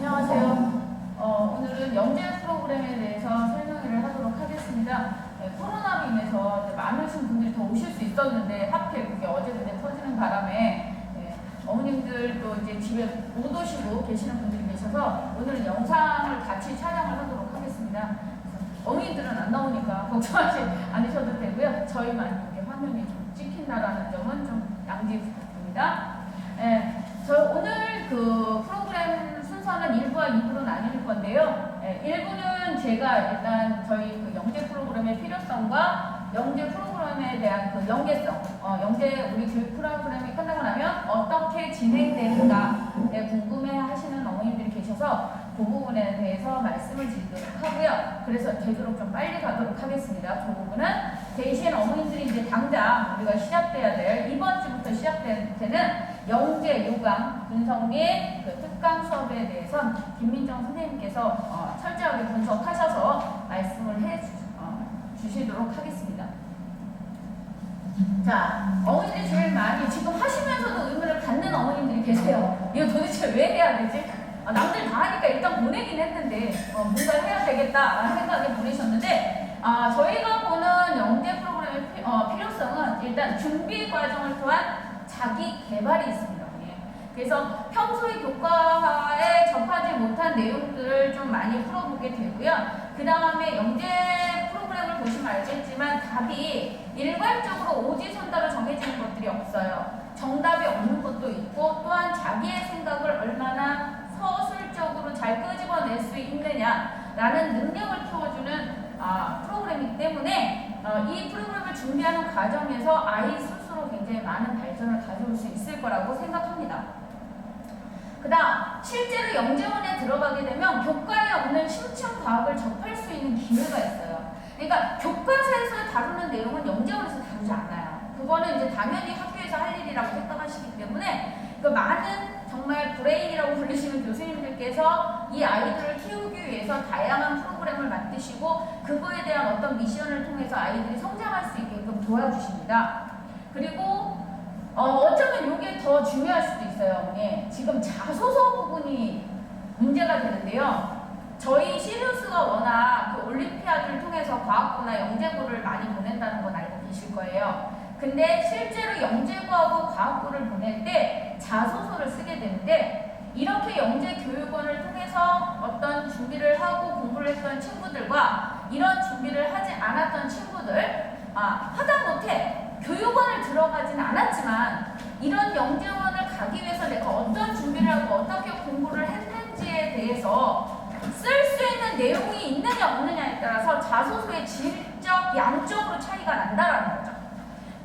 안녕하세요. 오늘은 영재 프로그램에 대해서 설명을 하도록 하겠습니다. 코로나로 인해서 많으신 분들이 더 오실 수 있었는데 하필 그게 어제 그제 터지는 바람에 어머님들도 이제 집에 못 오시고 계시는 분들이 계셔서 오늘은 영상을 같이 촬영을 하도록 하겠습니다. 어머님들은 안 나오니까 걱정하지 않으셔도 되고요. 저희만 이렇게 화면이 좀 찍힌다라는 점은 좀 양지 부탁드립니다. 저 오늘 그 프로그램 순서는 1부와 2부로 나뉠 건데요. 1부는 제가 일단 저희 그 영재 프로그램의 필요성과 영재 프로그램에 대한 그 연계성, 영재 우리 교육 프로그램이 끝나고 나면 어떻게 진행되는가에 궁금해 하시는 어머님들이 계셔서 그 부분에 대해서 말씀을 드리도록 하고요. 그래서 되도록 좀 빨리 가도록 하겠습니다. 그 부분은 대신 어머님들이 이제 당장 우리가 시작돼야 될 이번 주부터 시작될 때는 영재, 요강, 분석 및 그 특강 수업에 대해서 김민정 선생님께서 철저하게 분석하셔서 말씀을 주시도록 하겠습니다. 자, 어머니들이 제일 많이 지금 하시면서도 의문을 갖는 어머님들이 계세요. 이거 도대체 왜 해야 되지? 남들 다 하니까 일단 보내긴 했는데 뭔가 해야 되겠다라는 생각에 보내셨는데 저희가 보는 영재 프로그램의 필요성은 일단 준비 과정을 통한 자기 개발이 있습니다. 그래서 평소에 교과에 접하지 못한 내용들을 좀 많이 풀어보게 되고요. 그 다음에 영재 프로그램을 보시면 알겠지만 답이 일괄적으로 오지선다로 정해지는 것들이 없어요. 정답이 없는 것도 있고 또한 자기의 생각을 얼마나 서술적으로 잘 끄집어낼 수 있느냐라는 능력을 키워주는 프로그램이기 때문에 이 프로그램을 준비하는 과정에서 아이 스스로 굉장히 많은 발전을 가져올 수 있을 거라고 생각합니다. 그 다음 실제로 영재원에 들어가게 되면 교과에 없는 심층 과학을 접할 수 있는 기회가 있어요. 그러니까 교과서에서 다루는 내용은 영재원에서 다루지 않아요. 그거는 이제 당연히 학교에서 할 일이라고 생각하시기 때문에 그 많은 정말 브레인이라고 불리시는 교수님들께서 이 아이들을 키우기 위해서 다양한 프로그램을 만드시고 그거에 대한 어떤 미션을 통해서 아이들이 성장할 수 있게끔 도와주십니다. 그리고 어쩌면 이게 더 중요할 수도 있어요. 지금 자소서 부분이 문제가 되는데요. 저희 시리우스가 워낙 그 올림피아드를 통해서 과학부나 영재부를 많이 보낸다는 건 알고 계실 거예요. 근데 실제로 영재부하고 과학부를 보낼 때 자소서를 쓰게 되는데 이렇게 영재 교육원을 통해서 어떤 준비를 하고 공부를 했던 친구들과 이런 준비를 하지 않았던 친구들 하다못해 교육원을 들어가진 않았지만 이런 영재원을 가기 위해서 내가 어떤 준비를 하고 어떻게 공부를 했는지에 대해서 쓸 수 있는 내용이 있느냐 없느냐에 따라서 자소서의 질적, 양적으로 차이가 난다라는 거죠.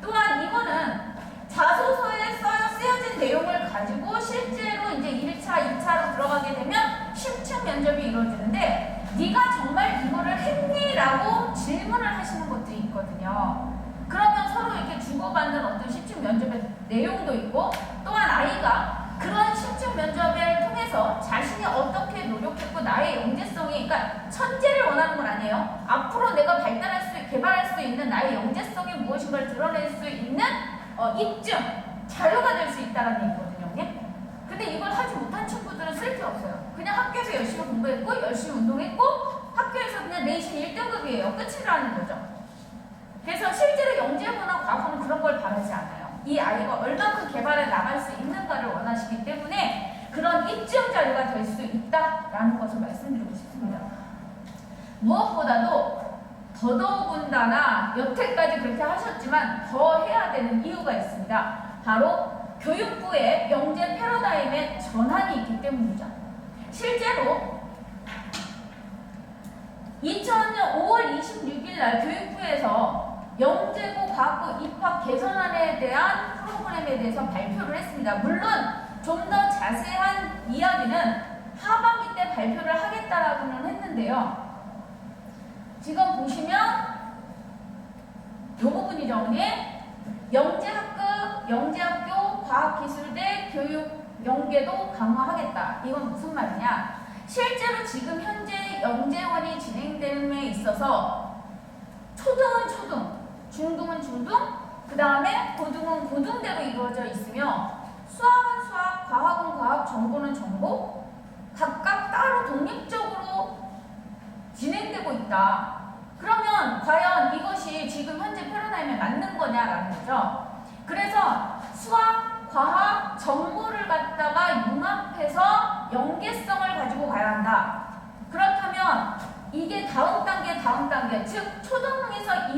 또한 이거는 자소서에 쓰여진 내용을 가지고 실제로 이제 1차, 2차로 들어가게 되면 심층 면접이 이루어지는데 네가 정말 이거를 했니? 라고 질문을 하시는 것들이 있거든요. 그러면 서로 이렇게 주고받는 어떤 심층 면접의 내용도 있고 또한 아이가 그런 심층 면접을 통해서 자신이 어떻게 노력했고 나의 영재성이 그러니까 천재를 원하는 건 아니에요. 앞으로 내가 개발할 수 있는 나의 영재성이 무엇인가를 드러낼 수 있는 입증, 자료가 될 수 있다는 얘기거든요. 근데 이걸 하지 못한 친구들은 쓸 게 없어요. 그냥 학교에서 열심히 공부했고 열심히 운동했고 학교에서 그냥 내신 1등급이에요. 끝이라는 거죠. 그래서 실제로 영재부나 과학부는 그런 걸 바라지 않아요. 이 아이가 얼마큼 개발해 나갈 수 있는가를 원하시기 때문에 그런 입증 자료가 될 수 있다라는 것을 말씀드리고 싶습니다. 무엇보다도 더더군다나 여태까지 그렇게 하셨지만 더 해야 되는 이유가 있습니다. 바로 교육부의 영재 패러다임의 전환이 있기 때문이죠. 실제로 2000년 5월 26일 날 교육부에서 영재고 과학부 입학 개선안에 대한 프로그램에 대해서 발표를 했습니다. 물론 좀 더 자세한 이야기는 하반기 때 발표를 하겠다라고는 했는데요. 지금 보시면 이 부분이죠. 영재학교 과학기술대 교육 연계도 강화하겠다. 이건 무슨 말이냐? 실제로 지금 현재 영재원이 진행됨에 있어서 초등은 초등, 중등은 중등, 그 다음에 고등은 고등대로 이루어져 있으며 수학은 수학, 과학은 과학, 정보는 정보 각각 있다. 그러면 과연 이것이 지금 현재 패러다임에 맞는 거냐라는 거죠. 그래서 수학, 과학, 정보를 갖다가 융합해서 연계성을 가지고 가야 한다. 그렇다면 이게 다음 단계, 즉 초등에서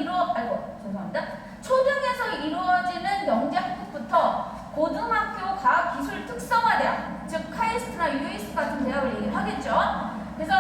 이루어지는 영재학급부터 고등학교 과학기술 특성화대학, 즉 카이스트나 UIST 같은 대학을 얘기를 하겠죠. 그래서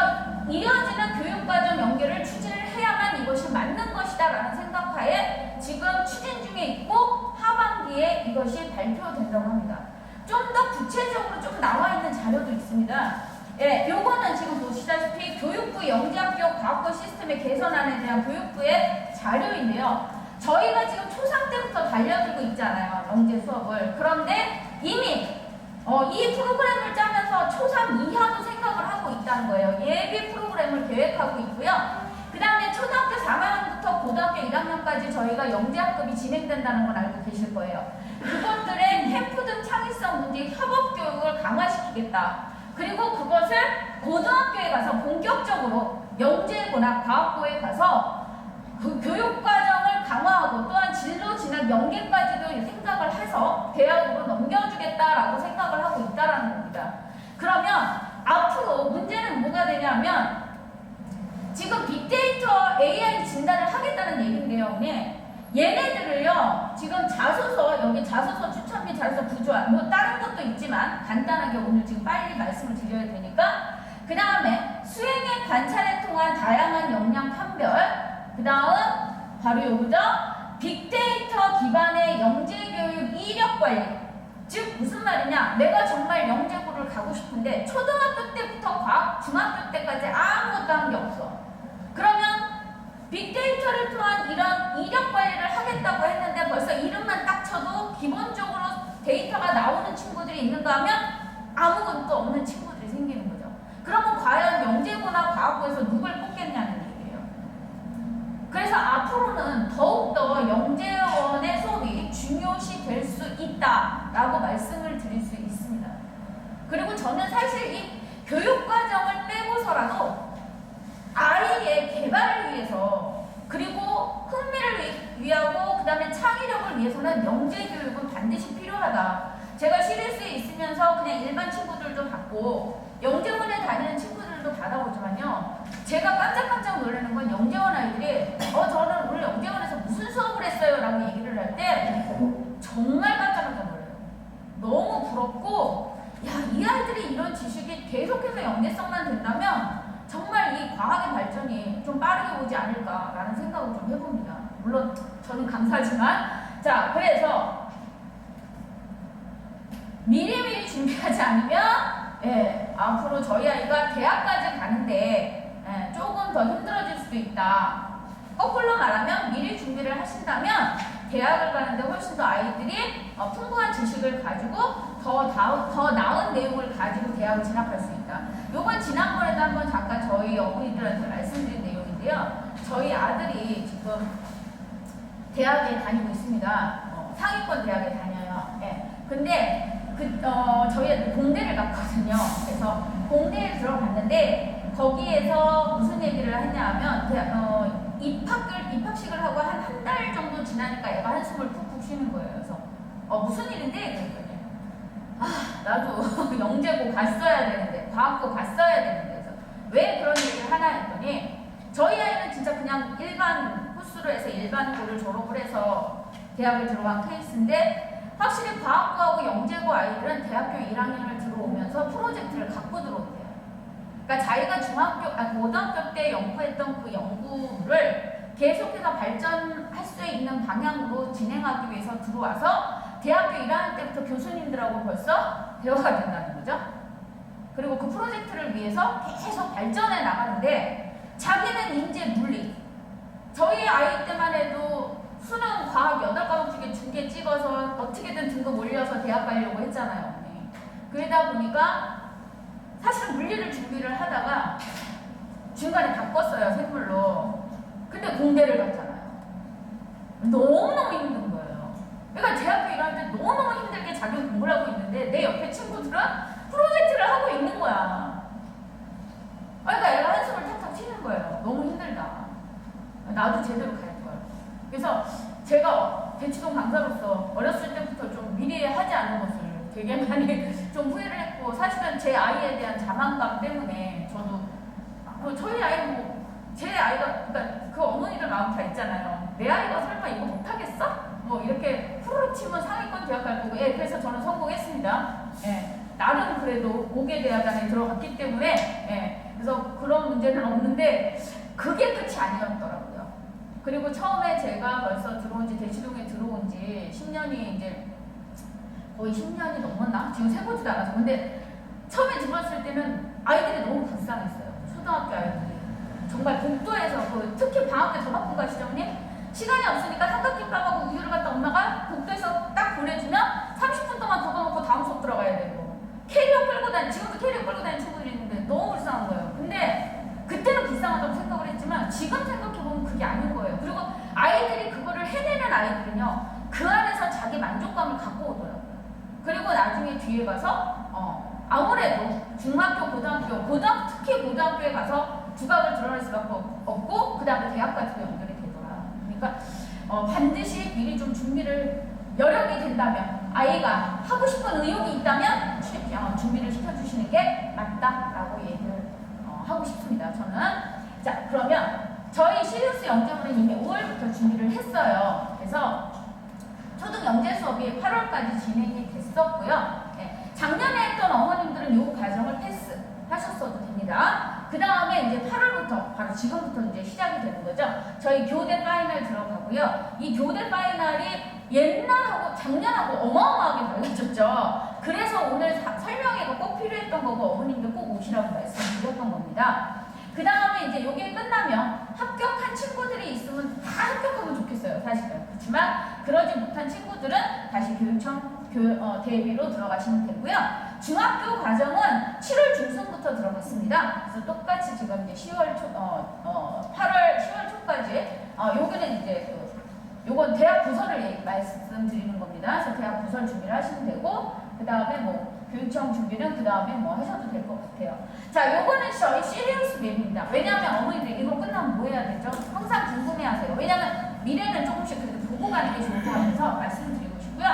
이어지는 교육과정 연계를 추진을 해야만 이것이 맞는 것이다라는 생각하에 지금 추진 중에 있고 하반기에 이것이 발표된다고 합니다. 좀 더 구체적으로 좀 나와 있는 자료도 있습니다. 예, 요거는 지금 보시다시피 교육부 영재학교 과학고 시스템의 개선안에 대한 교육부의 자료인데요. 저희가 지금 초3 때부터 달려들고 있잖아요. 영재 수업을. 그런데 이미 이 프로그램을 짜면서 초3 이하도 생각을 하고 있다는 거예요. 예비 프로그램을 계획하고 있고요. 그 다음에 초등학교 4학년부터 고등학교 1학년까지 저희가 영재학급이 진행된다는 건 알고 계실 거예요. 그것들의 캠프 등 창의성 문제 협업 교육을 강화시키겠다. 그리고 그것을 고등학교에 가서 본격적으로 영재고나 과학고에 가서 그 교육과정을 강화하고 또한 진로 진학 연계까지도 생각을 해서 대학으로 넘겨주겠다라고 생각을 하고 있다는 겁니다. 그러면 앞으로 문제는 뭐가 되냐면 지금 빅데이터 AI 진단을 하겠다는 얘기인데요. 얘네들을요 지금 자소서, 여기 자소서 추천 및 자소서 구조안 뭐 다른 것도 있지만 간단하게 오늘 지금 빨리 말씀을 드려야 되니까 그 다음에 수행의 관찰에 통한 다양한 역량 판별, 그 다음 바로 요거죠. 빅데이터 기반의 영재교육 이력관리. 즉 무슨 말이냐, 내가 정말 영재고를 가고 싶은데 초등학교 때부터 중학교 때까지 아무것도 한 게 없어. 그러면 빅데이터를 통한 이런 이력관리를 하겠다고 했는데 벌써 이름만 딱 쳐도 기본적으로 데이터가 나오는 친구들이 있는가 하면 아무것도 없는 친구들이 생기는 거죠. 그러면 과연 영재고나 과학고에서 누굴 뽑겠냐는 얘기예요. 그래서 앞으로는 더욱더 영재원의 수업이 중요시 될 수 있다라고 말씀을 드릴 수 있습니다. 그리고 저는 사실 이 교육과정을 빼고서라도 아이의 개발을 위해서 그리고 흥미를 위하고 그 다음에 창의력을 위해서는 영재교육은 반드시 필요하다. 제가 시리스에 있으면서 그냥 일반 친구들도 받고 영재원에 다니는 친구들도 받아보지만요, 제가 깜짝깜짝 놀라는 건 영재원 아이들이 저는 오늘 영재원에서 무슨 수업을 했어요 라고 얘기를 할 때 정말 깜짝깜짝 놀라요. 너무 부럽고, 야, 이 아이들이 이런 지식이 계속해서 연계성만 된다면 정말 이 과학의 발전이 좀 빠르게 오지 않을까라는 생각을 좀 해봅니다. 물론 저는 감사하지만. 자, 그래서 미리미리 준비하지 않으면 앞으로 저희 아이가 대학까지 가는데 조금 더 힘들어질 수도 있다. 거꾸로 말하면 미리 준비를 하신다면 대학을 가는데 훨씬 더 아이들이 풍부한 지식을 가지고 더 나은 내용을 가지고 대학을 진학할 수 있다. 요건 지난번에도 한번 잠깐 저희 어머니들한테 말씀드린 내용인데요. 저희 아들이 지금 대학에 다니고 있습니다. 상위권 대학에 다녀요. 근데 저희 아들 공대를 갔거든요. 그래서 공대에 들어갔는데 거기에서 무슨 얘기를 했냐 하면 입학식을 하고 한 달 정도 지나니까 얘가 한숨을 푹푹 쉬는 거예요. 그래서 무슨 일인데? 그랬더니 나도 영재고 갔어야 되는데, 과학고 갔어야 되는데. 그래서 왜 그런 얘기를 하나 했더니 저희 아이는 진짜 그냥 일반 코스로 해서 일반고를 졸업을 해서 대학을 들어간 케이스인데 확실히 과학고하고 영재고 아이들은 대학교 1학년을 들어오면서 프로젝트를 갖고 들어온대요. 그러니까 자기가 고등학교 때 연구했던 그 연구를 계속해서 발전할 수 있는 방향으로 진행하기 위해서 들어와서 대학교 1학년 때부터 교수님들하고 벌써 대화가 된다는 거죠. 그리고 그 프로젝트를 위해서 계속 발전해 나가는데 자기는 인재 물리, 저희 아이 때만 해도 수능 과학 8과목 중에 2개 찍어서 어떻게든 등급 올려서 대학 가려고 했잖아요. 그러다 보니까 사실 물리를 준비를 하다가 중간에 바꿨어요, 생물로. 근데 공대를 갔잖아요. 너무너무 힘든 거예요. 그러니까 대학교 1학년 때 너무너무 힘들게 자기는 공부를 하고 있는데 내 옆에 친구들은 프로젝트를 하고 있는 거야. 그러니까 애가 한숨을 탁탁 치는 거예요. 너무 힘들다. 나도 제대로 갈 거야. 그래서 제가 대치동 강사로서 어렸을 때부터 좀 미리 하지 않은 것을 되게 많이 좀 후회를 했고, 사실은 제 아이에 대한 자만감 때문에 저도 저희 아이 제 아이가, 그러니까 그 어머니들 마음 다 있잖아요. 내 아이가 설마 이거 못하겠어? 뭐 이렇게 후루룩 치면 상위권 대학 갈 거고, 예, 그래서 저는 성공했습니다. 예, 나름 그래도 5개 대학안에 들어갔기 때문에, 예, 그래서 그런 문제는 없는데 그게 끝이 아니었더라고요. 그리고 처음에 제가 벌써 대치동에 들어온 지 10년이 이제 거의 10년이 넘었나? 지금 세보지도 않아서. 근데 처음에 들어왔을 때는 아이들이 너무 불쌍했어요. 초등학교 아이들이. 정말 복도에서, 특히 방학 때 더 바쁜 거 아시죠, 언니? 시간이 없으니까 삼각김밥하고 우유를 갖다 엄마가 복도에서 딱 보내주면 30분 동안 그거 먹고 다음 수업 들어가야 되고, 캐리어 끌고 지금도 캐리어 끌고 다니는 친구들이 있는데 너무 불쌍한 거예요. 근데 그때는 불쌍하다고 생각을 했지만 지금 생각해보면 그게 아닌 거예요. 그리고 아이들이 그거를 해내는 아이들은요, 그 안에서 자기 만족감을 갖고 오더라고요. 그리고 나중에 뒤에 가서 아무래도 중학교, 특히 고등학교에 가서 두각을 드러낼 수밖에 없고, 그 다음에 대학까지도 연결이 되더라. 그러니까 반드시 미리 좀 여력이 된다면, 아이가 하고 싶은 의욕이 있다면 준비를 시켜주시는 게 맞다라고 얘기를 하고 싶습니다. 저는. 자, 그러면 저희 시리우스 영재부는 이미 5월부터 준비를 했어요. 그래서 초등 영재 수업이 8월까지 진행이 됐었고요. 네, 작년에 했던 어머님들은 이 과정을 패스하셨어도 됩니다. 그 다음에 이제 8월부터, 바로 지금부터 이제 시작이 되는 거죠. 저희 교대 파이널 들어가고요. 이 교대 파이널이 옛날하고 작년하고 어마어마하게 달라졌죠. 그래서 오늘 설명회가 꼭 필요했던 거고, 어머님들 꼭 오시라고 말씀드렸던 겁니다. 그 다음에 이제 요게 끝나면 합격한 친구들이 있으면 다 합격하면 좋겠어요, 사실은. 그렇지만 그러지 못한 친구들은 다시 교육청 대비로 들어가시면 되고요. 중학교 과정은 7월 중순부터 들어갔습니다. 그래서 똑같이 지금 이제 10월 10월 초까지, 요거는 이제 요건 대학 부설을 말씀드리는 겁니다. 그래서 대학 부설 준비를 하시면 되고, 그 다음에 교육청 준비는 그 다음에 하셔도 될 것 같아요. 자, 요거는 저희 시리우스 맵입니다. 왜냐하면 어머니들 이거 끝나면 뭐 해야 되죠? 항상 궁금해하세요. 왜냐하면 미래는 조금씩 그래도 보고 가는 게 좋을 것 같아서 말씀드리고 싶고요.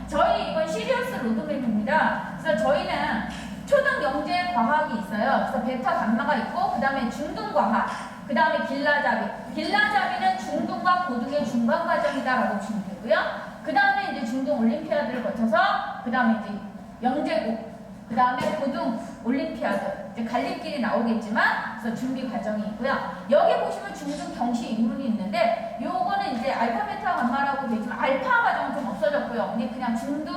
저희 이건 시리우스 로드맵입니다. 그래서 저희는 초등 영재 과학이 있어요. 그래서 베타 감마가 있고, 그 다음에 중등 과학, 그 다음에 길라잡이는 중등과 고등의 중간 과정이다라고 보시면 되고요. 그 다음에 이제 중등 올림피아드를 거쳐서, 그 다음에 이제 영재고, 그 다음에 고등 올림피아드, 이제 갈림길이 나오겠지만, 그래서 준비 과정이 있고요. 여기 보시면 중등 경시 인문이 있는데, 요거는 이제 알파, 베타, 감마라고 되지만, 알파 과정은 좀 없어졌고요. 근데 그냥 중등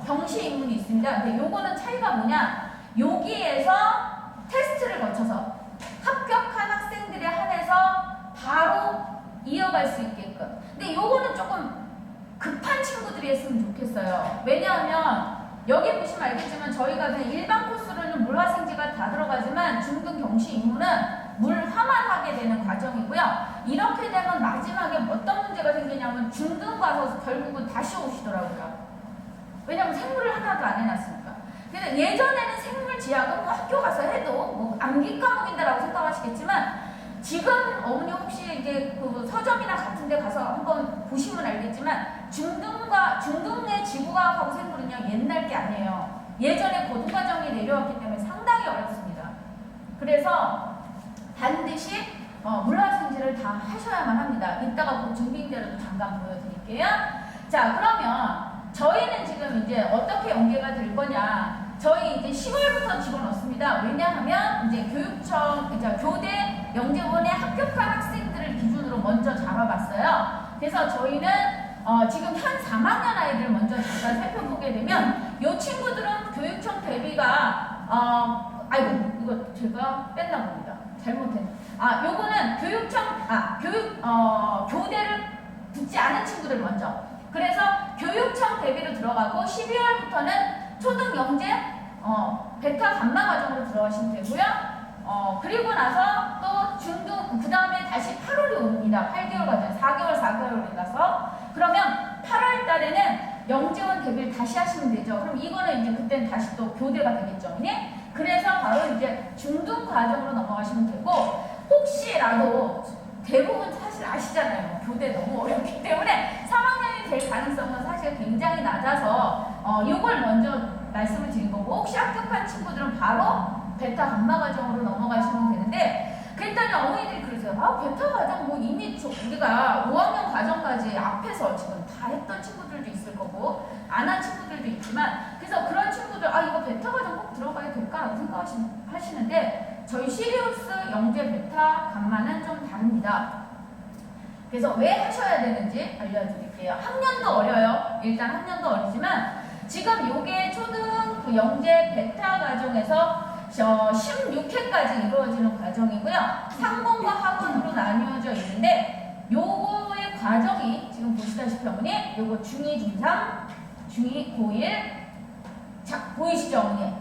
경시 인문이 있습니다. 근데 요거는 차이가 뭐냐? 여기에서 테스트를 거쳐서 합격한 학생들에 한해서 바로 이어갈 수 있게끔. 근데 요거는 조금 급한 친구들이 했으면 좋겠어요. 왜냐하면 여기 보시면 알겠지만 저희가 일반 코스로는 물화생지가 다 들어가지만 중등 경시 임무는 물화만 하게 되는 과정이고요. 이렇게 되면 마지막에 어떤 문제가 생기냐면 중등 가서 결국은 다시 오시더라고요. 왜냐면 생물을 하나도 안 해놨으니까. 근데 예전에는 생물 지학은 학교 가서 해도 암기 과목인데라고 생각하시겠지만, 지금 어머니 혹시 이제 그 서점이나 같은 데 가서 한번 보시면 알겠지만, 중등의 지구과학하고 생물은요, 옛날 게 아니에요. 예전에 고등과정이 내려왔기 때문에 상당히 어렵습니다. 그래서 반드시 물화생지를 다 하셔야만 합니다. 이따가 그 준비인대로도 잠깐 보여드릴게요. 자, 그러면 저희는 지금 이제 어떻게 연계가 될 거냐. 저희 이제 10월부터 집어넣습니다. 왜냐하면 이제 교대 영재원에 합격한 학생들을 기준으로 먼저 잡아봤어요. 그래서 저희는 지금 현 3학년 아이들 먼저 잠깐 살펴보게 되면, 이 친구들은 교육청 대비가 아이고 이거 제가 뺐나 봅니다. 잘못했네. 요거는 교대를 붙지 않은 친구들 먼저. 그래서 교육청 대비로 들어가고, 12월부터는 초등 영재 베타 감마 과정으로 들어가시면 되고요. 그리고 나서 또 중등, 그 다음에 다시 8월이 옵니다. 8개월 과정, 4개월에 가서. 그러면 8월 달에는 영재원 대비를 다시 하시면 되죠. 그럼 이거는 이제 그때는 다시 또 교대가 되겠죠. 네? 그래서 바로 이제 중등 과정으로 넘어가시면 되고, 혹시라도 대부분 사실 아시잖아요. 교대 너무 어렵기 때문에 3학년이 될 가능성은 사실 굉장히 낮아서 이걸 먼저 말씀을 드린 거고, 혹시 합격한 친구들은 바로 베타 감마 과정으로 넘어가시면 되는데, 그랬더니 어머니들이 그러세요. 아, 베타 과정 뭐 이미 우리가 5학년 과정까지 앞에서 지금 다 했던 친구들도 있을 거고 안 한 친구들도 있지만, 그래서 그런 친구들 이거 베타 과정 꼭 들어가야 될까라고 생각하시는데, 저희 시리우스 영재 베타 감마는 좀 다릅니다. 그래서 왜 하셔야 되는지 알려드릴게요. 학년도 어려요. 일단 학년도 어리지만 지금 요게 초등 그 영재 베타 과정에서 16회까지 이루어지는 과정이고요. 상공과 하원으로 나뉘어져 있는데, 요거의 과정이 지금 보시다시피 어머니, 요거 중2, 중3, 중2, 고1. 자, 보이시죠 어머니?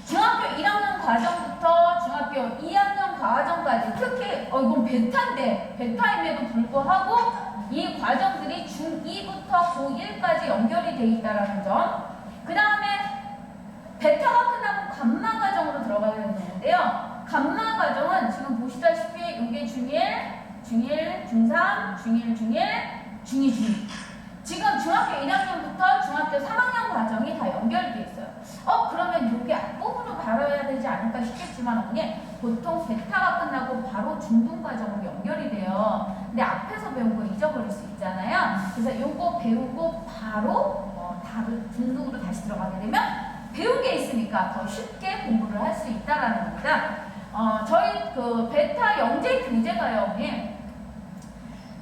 중학교 1학년 과정부터 중학교 2학년 과정까지, 특히 이건 베타인데, 베타임에도 불구하고 이 과정들이 중2부터 고1까지 연결이 돼 있다는 점. 그 다음에 베타가 끝나고 감마 과정으로 들어가게 되는데요. 감마 과정은 지금 보시다시피 이게 중1, 중1, 중3, 중1, 중1, 중2, 중2. 지금 중학교 1학년부터 중학교 3학년 과정이 다 연결되어 있어요. 그러면 이게 앞부분으로 바라야 되지 않을까 싶겠지만 어머니, 보통 베타가 끝나고 바로 중등 과정으로 연결이 돼요. 근데 앞에서 배운 거 잊어버릴 수 있잖아요. 그래서 요거 배우고 바로 중등으로 다시 들어가게 되면 배운 게 있으니까 더 쉽게 공부를 할 수 있다라는 겁니다. 저희 그 베타 영재 교재가요, 어머니.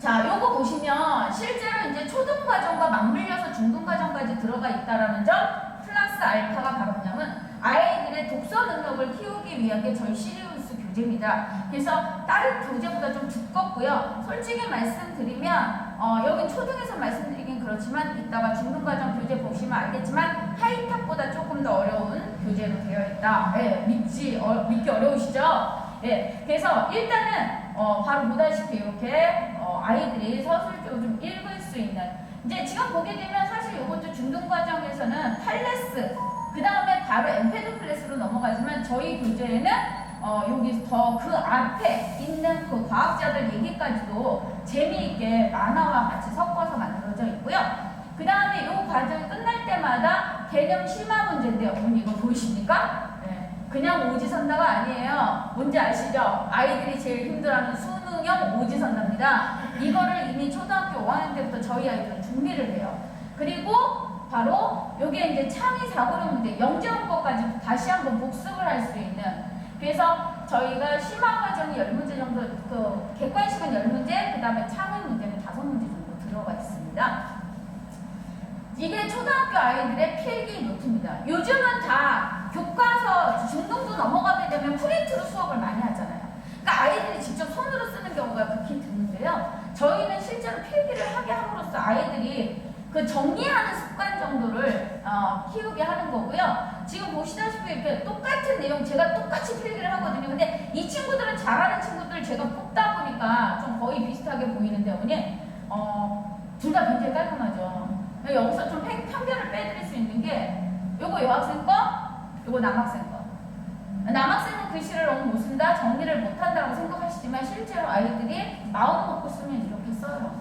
자, 요거 보시면 실제로 이제 초등 과정과 맞물려서 중등 과정까지 들어가 있다라는 점, 플러스 알파가 바로 뭐냐면 아이들의 독서 능력을 키우기 위한 게 저희 시리우스 교재입니다. 그래서 다른 교재보다 좀 두껍고요. 솔직히 말씀드리면 여기 초등에서 말씀드리긴 그렇지만 이따가 중등과정 교재 보시면 알겠지만 하이탑보다 조금 더 어려운 교재로 되어 있다. 믿기 어려우시죠? 그래서 일단은 바로 보다시피 이렇게 아이들이 서술적으로 좀 읽을 수 있는, 이제 지금 보게 되면 사실 이것도 중등과정에서는 팔레스, 그 다음에 바로 엠패드 클래스로 넘어가지만 저희 교재에는 여기 더 그 앞에 있는 그 과학자들 얘기까지도 재미있게 만화와 같이 섞어서 만들어져 있고요. 그 다음에 이 과정이 끝날 때마다 개념 심화 문제인데요. 어머니 이거 보이십니까? 그냥 오지선다가 아니에요. 뭔지 아시죠? 아이들이 제일 힘들어하는 수능형 오지선다입니다. 이거를 이미 초등학교 5학년 때부터 저희 아이들은 준비를 해요. 그리고 바로 여기에 이제 창의 사고력 문제, 영재원법까지 다시 한번 복습을 할 수 있는, 그래서 저희가 심화 과정이 10문제 정도, 그 객관식은 10문제, 그 다음에 창의 문제는 5문제 정도 들어가 있습니다. 이게 초등학교 아이들의 필기 노트입니다. 요즘은 다 교과서 중등도 넘어가게 되면 프린트로 수업을 많이 하잖아요. 그러니까 아이들이 직접 손으로 쓰는 경우가 극히 드문데요. 저희는 실제로 필기를 하게 함으로써 아이들이 그 정리하는 습관 정도를 키우게 하는 거고요. 지금 보시다시피 이렇게 똑같은 내용 제가 똑같이 필기를 하거든요. 근데 이 친구들은 잘하는 친구들 제가 뽑다 보니까 좀 거의 비슷하게 보이는데 어머니, 둘 다 굉장히 깔끔하죠. 여기서 좀 편견을 빼드릴 수 있는 게 요거 여학생 거, 요거 남학생 거. 남학생은 글씨를 너무 못 쓴다, 정리를 못 한다고 생각하시지만 실제로 아이들이 마음 먹고 쓰면 이렇게 써요.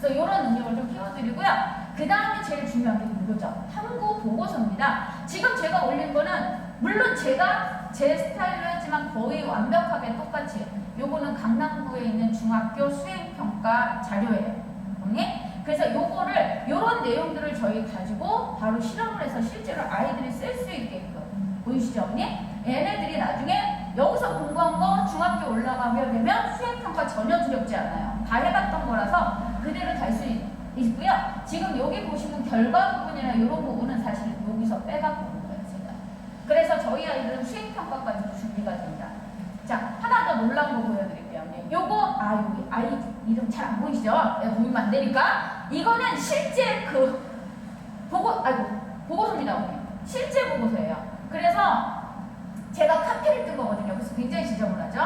그래서 이런 능력을 좀 키워드리고요. 그 다음에 제일 중요한 게 이거죠. 탐구 보고서입니다. 지금 제가 올린 거는 물론 제가 제 스타일로 했지만 거의 완벽하게 똑같이, 요거는 강남구에 있는 중학교 수행평가 자료예요. 언니? 그래서 요거를, 요런 내용들을 저희 가지고 바로 실험을 해서 실제로 아이들이 쓸 수 있게끔. 보이시죠, 언니? 얘네들이 나중에 여기서 공부한 거 중학교 올라가게 되면 수행평가 전혀 두렵지 않아요. 다 해봤던 거라서 그대로 달 수 있고요. 지금 여기 보시면 결과 부분이나 이런 부분은 사실 여기서 빼갖고 오는 거예요, 제가. 그래서 저희 아이들은 수행평가까지도 준비가 됩니다. 자, 하나 더 놀라운 거 보여드릴게요. 요거, 여기 아이 이름 잘 안 보이시죠? 보이면 안 되니까. 이거는 실제 그 보고서입니다, 언니. 실제 보고서예요. 그래서 제가 카피를 뜬 거거든요. 그래서 굉장히 지저분하죠?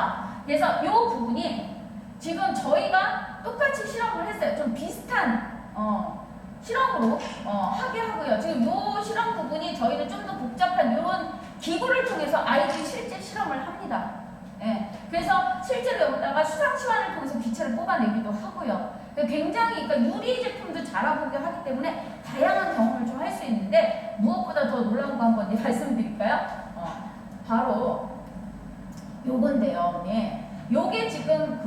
그래서 이 부분이 지금 저희가 똑같이 실험을 했어요. 좀 비슷한 실험으로 하게 하고요. 지금 이 실험 부분이 저희는 좀 더 복잡한 이런 기구를 통해서 아이들이 실제 실험을 합니다. 그래서 실제로 여기다가 수상시환을 통해서 기체를 뽑아내기도 하고요. 굉장히 그러니까 유리 제품도 잘 알아보게 하기 때문에 다양한 경험을 좀 할 수 있는데 무엇보다 더 놀라운 거 한번 말씀드릴까요? 바로 요건데요. 네. 요게 지금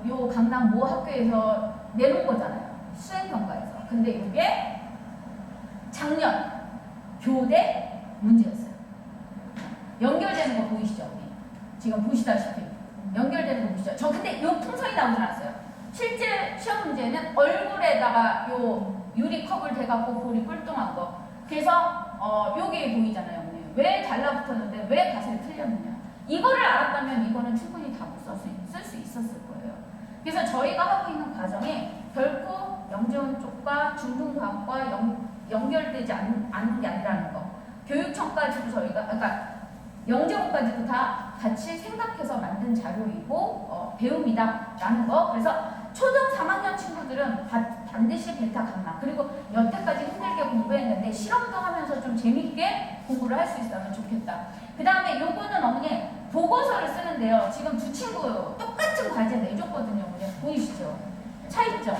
요 강남 모 학교에서 내놓은 거잖아요. 수행평가에서. 근데 요게 작년 교대 문제였어요. 연결되는 거 보이시죠? 지금 보시다시피 연결되는 거 보시죠? 저 근데 요 풍선이 나오진 않았어요. 실제 시험 문제는 얼굴에다가 요 유리컵을 대갖고 볼이 뿔뚱한 거. 그래서 요게 보이잖아요. 왜 달라붙었는데 왜 가설이 틀렸느냐. 이거를 알았다면 이거는 충분히 답을 쓸 수 있었을 거예요. 그래서 저희가 하고 있는 과정이 결코 영재원 쪽과 중등과학과 연결되지 않는 게 아니라는 거. 교육청까지도 저희가 그러니까 영재원까지도 다 같이 생각해서 만든 자료이고 배움이다라는 거. 그래서 초등 3학년 친구들은 반드시 벨타 강남 그리고 여태까지 힘들게 공부했는데 실험도 하면서 좀 재밌게 공부를 할 수 있으면 좋겠다. 그 다음에 요거는 어머니 보고서를 쓰는데요. 지금 두 친구 똑같은 과제 내줬거든요. 보이시죠? 차있죠?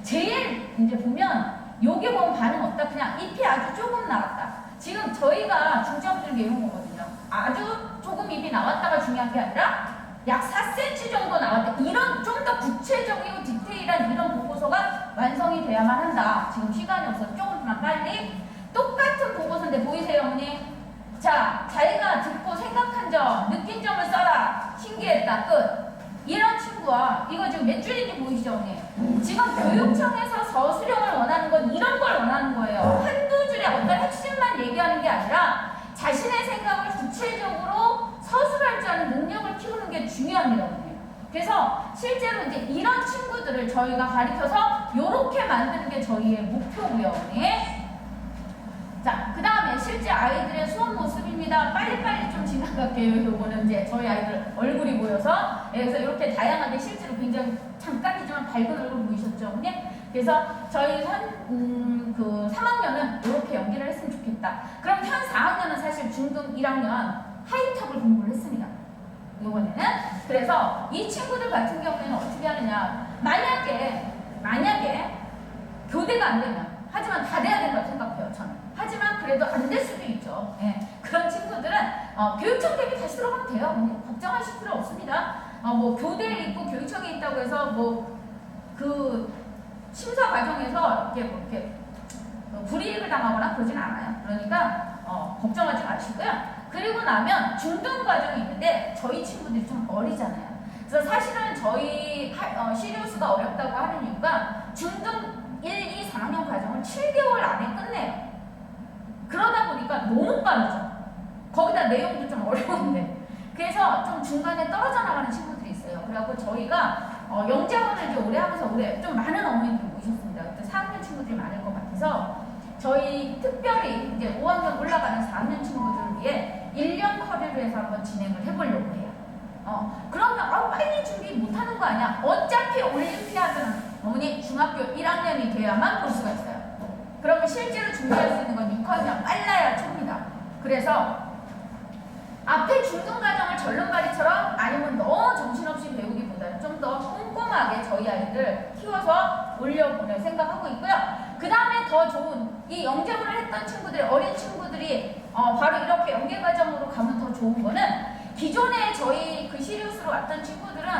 제일 이제 보면 요게 보면 반응 없다. 그냥 잎이 아주 조금 나왔다. 지금 저희가 중점 들게 이런 거거든요. 아주 조금 잎이 나왔다가 중요한 게 아니라 약 4cm 정도 나왔다. 이런 좀 더 구체적이고 디테일한 이런 보고서가 완성이 돼야만 한다. 지금 시간이 없어서 조금만 빨리. 똑같은 보고서인데 보이세요, 어머니? 자, 자기가 듣고 생각한 점, 느낀 점을 써라. 신기했다. 끝. 이런 친구와 이거 지금 몇 줄인지 보이시죠, 어머니? 지금 교육청에서 서술형을 원하는 건 이런 걸 원하는 거예요. 한두 줄에 어떤 핵심만 얘기하는 게 아니라 자신의 생각을 구체적으로 서술할 줄 아는 능력을 키우는 게 중요합니다, 어머니. 그래서 실제로 이제 이런 친구들을 저희가 가르쳐서 이렇게 만드는 게 저희의 목표고요, 어머니. 자, 그 다음에 실제 아이들의 수업 모습입니다. 빨리빨리 좀 지나갈게요. 요거는 이제 저희 아이들 얼굴이 보여서. 그래서 이렇게 다양하게 실제로 굉장히 잠깐이지만 밝은 얼굴 보이셨죠, 어머니? 그래서 저희 3학년은 이렇게 연기를 했으면 좋겠다. 그럼 현 4학년은 사실 중등 1학년 하이탑을 공부를 했습니다. 이번에는. 그래서 이 친구들 같은 경우에는 어떻게 하느냐. 만약에 교대가 안 되면, 하지만 다 돼야 된다고 생각해요, 저는. 하지만 그래도 안 될 수도 있죠. 예. 그런 친구들은 교육청 대비 다시 들어가면 돼요. 걱정하실 필요 없습니다. 뭐 교대에 있고 교육청에 있다고 해서 그 심사 과정에서 이렇게 불이익을 당하거나 그러진 않아요. 그러니까 걱정하지 마시고요. 그리고 나면 중등 과정이 있는데 저희 친구들이 좀 어리잖아요. 그래서 사실은 저희 시리우스가 어렵다고 하는 이유가 중등 1, 2, 3학년 과정을 7개월 안에 끝내요. 그러다 보니까 너무 빠르죠. 거기다 내용도 좀 어려운데. 그래서 좀 중간에 떨어져 나가는 친구들이 있어요. 그래갖고 저희가 영재원을 이제 오래 하면서 좀 많은 어머니들이 모이셨습니다. 그때 4학년 친구들이 많을 것 같아서 저희 특별히 이제 5학년 올라가는 4학년 친구들을 위해 1년 커리로 해서 한번 진행을 해보려고 해요. 그러면 빨리 준비 못하는 거 아니야? 어차피 올림피아드는 어머니 중학교 1학년이 돼야만 볼 수가 있어요. 그러면 실제로 준비할 수 있는 건 6학년 빨라야 춥니다. 그래서 앞에 중등 과정을 전론발이처럼 아니면 너무 정신없이 배우기보다는 좀 더 꼼꼼하게 저희 아이들 키워서 올려보낼 생각하고 있고요. 그 다음에 더 좋은 이 영재원을 했던 친구들이 어린 친구들이 바로 이렇게 연계 과정으로 가면 더 좋은 거는 기존에 저희 그 시리우스로 왔던 친구들은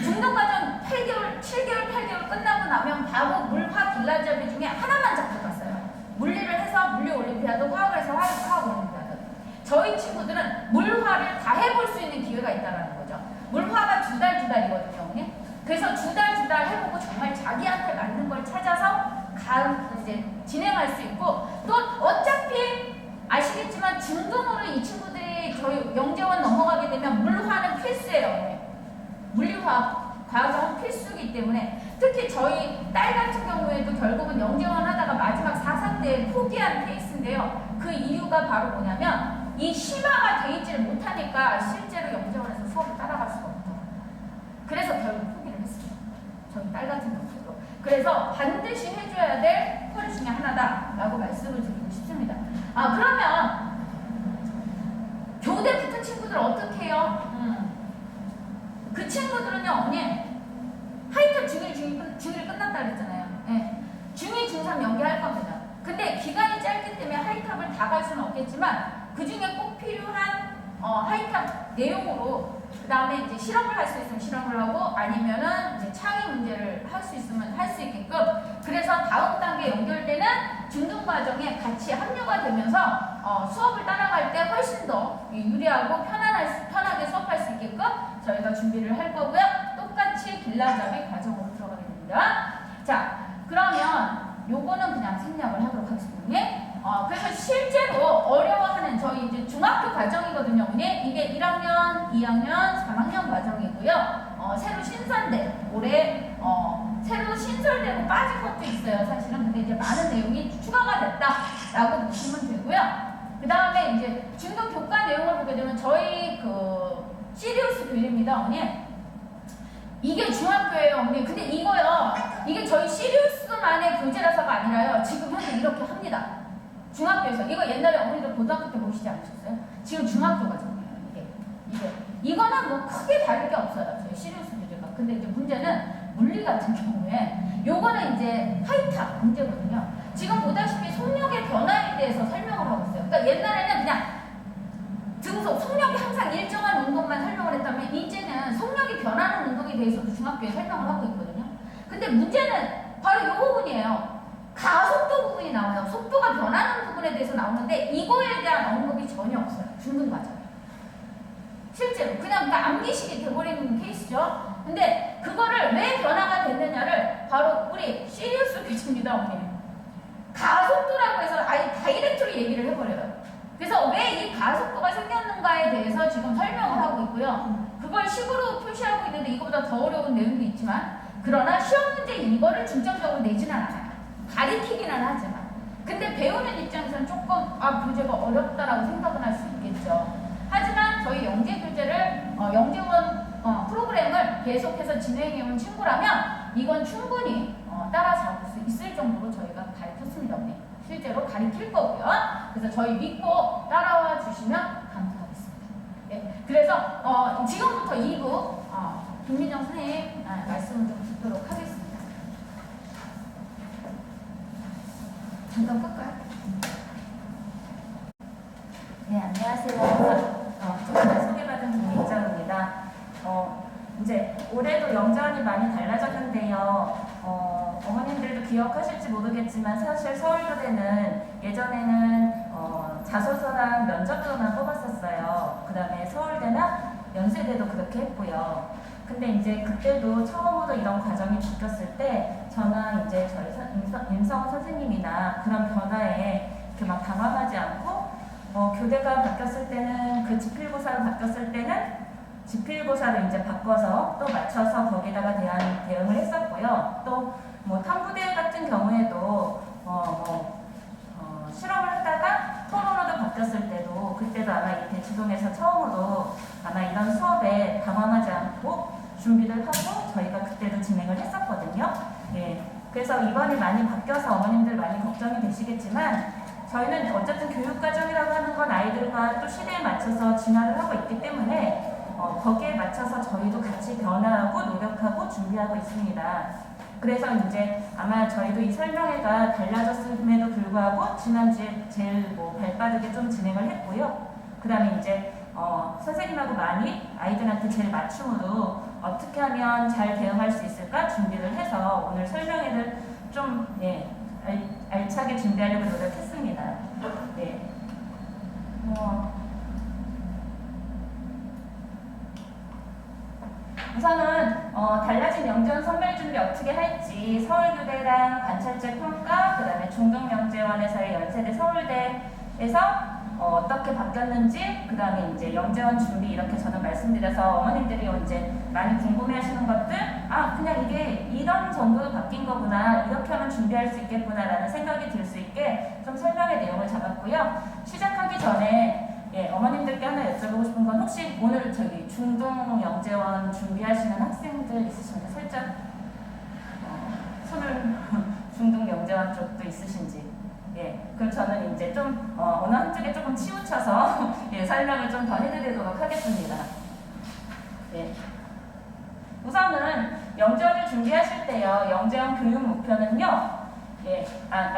중등 과정 7개월, 8개월 끝나고 나면 바로 물화 길라잡이 중에 하나만 잡고 갔어요. 물리를 해서 물리 올림피아드, 화학을 해서 화학 올림피아드. 저희 친구들은 물화를 다 해볼 수 있는 기회가 있다는 거죠. 물화가 두 달이거든요. 그래서 두 달 해보고 정말 자기한테 맞는 걸 찾아서 이제 진행할 수 있고 또 어차피 아시겠지만 중등으로 이 친구들이 저희 영재원 넘어가게 되면 물화는 필수예요. 물리화학 과학은 필수이기 때문에 특히 저희 딸 같은 경우에도 결국은 영재원 하다가 마지막 4상 때 포기한 케이스인데요. 그 이유가 바로 뭐냐면 이 심화가 돼 있지를 못하니까 실제로 영재원에서 수업을 따라갈 수가 없다. 그래서 결국 포기를 했어요. 저희 딸 같은 경우도. 그래서 반드시 해줘야 될 커리 중에 하나다라고 말씀을 드리고 싶습니다. 그러면 교대 붙은 친구들 어떻게 해요? 있겠지만 그 중에 꼭 필요한 하이탑 내용으로 그 다음에 이제 실험을 할 수 있으면 실험을 하고 아니면은 이제 창의 문제를 할 수 있으면 할 수 있게끔 그래서 다음 단계 연결되는 중등 과정에 같이 합류가 되면서 수업을 따라갈 때 훨씬 더 유리하고 편하게 수업할 수 있게끔 저희가 준비를 할 거고요. 똑같이 길라잡이 과정으로 들어가게 됩니다. 자, 그러면 요거는 그냥 생략을 하도록 하겠습니다. 그래서 실제로 어려워하는 저희 이제 중학교 과정이거든요. 이게 1학년, 2학년, 3학년 과정이고요. 새로 신설된 올해 새로 신설되고 빠진 것도 있어요. 사실은 근데 이제 많은 내용이 추가가 됐다라고 보시면 되고요. 그 다음에 이제 중등 교과 내용을 보게 되면 저희 그 시리우스 교재입니다, 어머니. 이게 중학교예요, 어머니. 근데 이거요, 이게 저희 시리우스만의 교재라서가 아니라요. 지금 현재 이렇게 합니다. 중학교에서. 이거 옛날에 어머니들 고등학교 때 보시지 않으셨어요? 지금 중학교 과정이에요, 이게. 이거는 뭐 크게 다를 게 없어요, 저희 시리우스 교재가. 근데 이제 문제는 물리 같은 경우에 요거는 이제 하이탑 문제거든요. 지금 보다시피 속력의 변화에 대해서 설명을 하고 있어요. 그러니까 옛날에는 그냥 등속, 속력이 항상 일정한 운동만 설명을 했다면 이제는 속력이 변하는 운동에 대해서도 중학교에 설명을 하고 있거든요. 근데 문제는 바로 이 부분이에요. 가속도 부분이 나와요. 속도가 변하는 부분에 대해서 나오는데 이거에 대한 언급이 전혀 없어요. 중등 과정에. 실제로 그냥 암기식이 돼버리는 케이스죠. 근데 그거를 왜 변화가 됐느냐를 바로 우리 시리우스 교수입니다, 어머니. 가속도라고 해서 아예 다이렉트로 얘기를 해버려요. 그래서 왜 이 가속도가 생겼는가에 대해서 지금 설명을 하고 있고요. 그걸 식으로 표시하고 있는데 이거보다 더 어려운 내용도 있지만 그러나 시험 문제 이거를 중점적으로 내지는 않아요. 가리키기는 하지만. 근데 배우는 입장에서는 조금 교재가 어렵다라고 생각은 할 수 있겠죠. 하지만 저희 영재 교재를 영재원 프로그램을 계속해서 진행해온 친구라면 이건 충분히 따라잡을 수 있을 정도로 저희가 가르쳤습니다. 실제로 가르칠 거고요. 그래서 저희 믿고 따라와 주시면 감사하겠습니다. 네, 그래서 지금부터 2부 김민정 선생님 말씀을 좀 듣도록 하겠습니다. 잠깐 끌까요? 네, 안녕하세요. 저는 소개받은 김민정입니다. 이제 올해도 영재원이 많이 달라졌는데요. 어머님들도 기억하실지 모르겠지만 사실 서울교대는 예전에는 자소서랑 면접으로만 뽑았었어요. 그 다음에 서울대나 연세대도 그렇게 했고요. 근데 이제 그때도 처음으로 이런 과정이 바뀌었을 때 저는 이제 저희 임성훈 선생님이나 그런 변화에 이렇게 막 당황하지 않고 교대가 바뀌었을 때는 그 지필고사로 바뀌었을 때는 지필고사를 이제 바꿔서 또 맞춰서 거기다가 대응을 했었고요. 또 뭐 탐구대회 같은 경우에도 실험을 하다가 토론으로 바뀌었을 때도 그때도 아마 이 대치동에서 처음으로 아마 이런 수업에 당황하지 않고 준비를 하고 저희가 그때도 진행을 했었거든요. 예. 그래서 이번에 많이 바뀌어서 어머님들 많이 걱정이 되시겠지만 저희는 어쨌든 교육과정이라고 하는 건 아이들과 또 시대에 맞춰서 진화를 하고 있기 때문에 거기에 맞춰서 저희도 같이 변화하고 노력하고 준비하고 있습니다. 그래서 이제 아마 저희도 이 설명회가 달라졌음에도 불구하고 지난주에 제일 발빠르게 좀 진행을 했고요. 그 다음에 이제 선생님하고 많이 아이들한테 제일 맞춤으로 어떻게 하면 잘 대응할 수 있을까 준비를 해서 오늘 설명회를 좀 알차게 준비하려고 노력했습니다. 네. 우선은 달라진 영재원 선별 준비 어떻게 할지 서울교대랑 관찰제 평가, 그 다음에 중등영재원에서의 연세대 서울대에서 어떻게 바뀌었는지, 그 다음에 이제 영재원 준비 이렇게 저는 말씀드려서 어머님들이 이제 많이 궁금해하시는 것들, 그냥 이게 이런 정도로 바뀐 거구나, 이렇게 하면 준비할 수 있겠구나라는 생각이 들 수 있게 좀 설명의 내용을 잡았고요. 시작하기 전에 어머님들께 하나 여쭤보고 싶은 건 혹시 오늘 저기 중등 영재원 준비하시는 학생들 있으신데 살짝 손을 중등 영재원 쪽도 있으신지. 그럼 저는 이제 좀 어느 한쪽에 조금 치우쳐서 설명을 좀 더 해드리도록 하겠습니다. 우선은 영재원을 준비하실 때요, 영재원 교육 목표는요,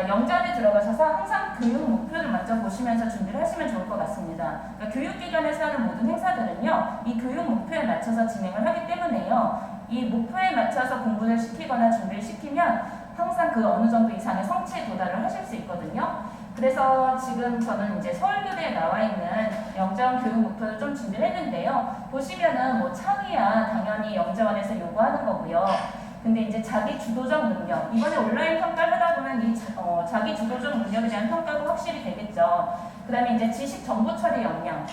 영전에 들어가셔서 항상 교육 목표를 먼저 보시면서 준비를 하시면 좋을 것 같습니다. 그러니까 교육기관에서 하는 모든 행사들은요, 이 교육 목표에 맞춰서 진행을 하기 때문에요, 이 목표에 맞춰서 공부를 시키거나 준비를 시키면 항상 그 어느 정도 이상의 성취에 도달을 하실 수 있거든요. 그래서 지금 저는 이제 서울교대에 나와 있는 영재원 교육 목표를 좀 준비를 했는데요. 보시면은 뭐 창의야 당연히 영재원에서 요구하는 거고요. 근데 이제 자기 주도적 능력, 이번에 온라인 평가를 하다 보면 이 자기 주도적 능력에 대한 평가가 확실히 되겠죠. 그 다음에 이제 지식 정보 처리 역량.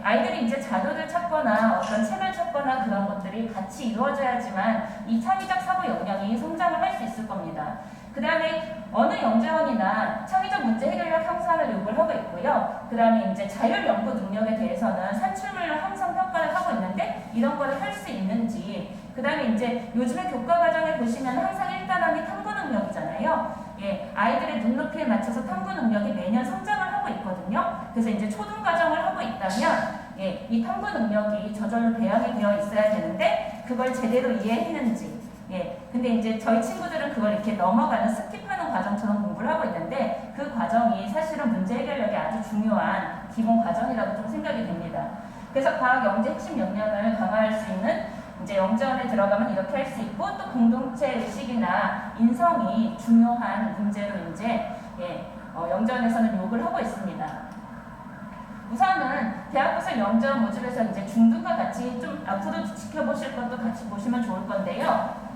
아이들이 이제 자료를 찾거나 어떤 책을 찾거나 그런 것들이 같이 이루어져야지만 이 창의적 사고 역량이 성장을 할 수 있을 겁니다. 그 다음에 어느 영재원이나 창의적 문제 해결력 향상을 요구를 하고 있고요. 그 다음에 이제 자율 연구 능력에 대해서는 산출물로 항상 평가를 하고 있는데 이런 거를 할 수 있는지, 그 다음에 이제 요즘에 교과 과정에 보시면 항상 1단원이 탐구 능력이잖아요. 아이들의 눈높이에 맞춰서 탐구 능력이 매년 성장을 하고 있거든요. 그래서 이제 초등 과정을 하고 있다면 이 탐구 능력이 저절로 배양이 되어 있어야 되는데 그걸 제대로 이해했는지, 근데 이제 저희 친구들은 그걸 이렇게 넘어가는 스킵하는 과정처럼 공부를 하고 있는데 그 과정이 사실은 문제 해결력이 아주 중요한 기본 과정이라고 좀 생각이 됩니다. 그래서 과학 영재 핵심 역량을 강화할 수 있는 이제 영재원에 들어가면 이렇게 할 수 있고, 또 공동체 의식이나 인성이 중요한 문제로 이제 영재원에서는 요구를 하고 있습니다. 우선은 대학교생 영재원 모집에서 이제 중등과 같이 좀 앞으로 지켜보실 것도 같이 보시면 좋을 건데요.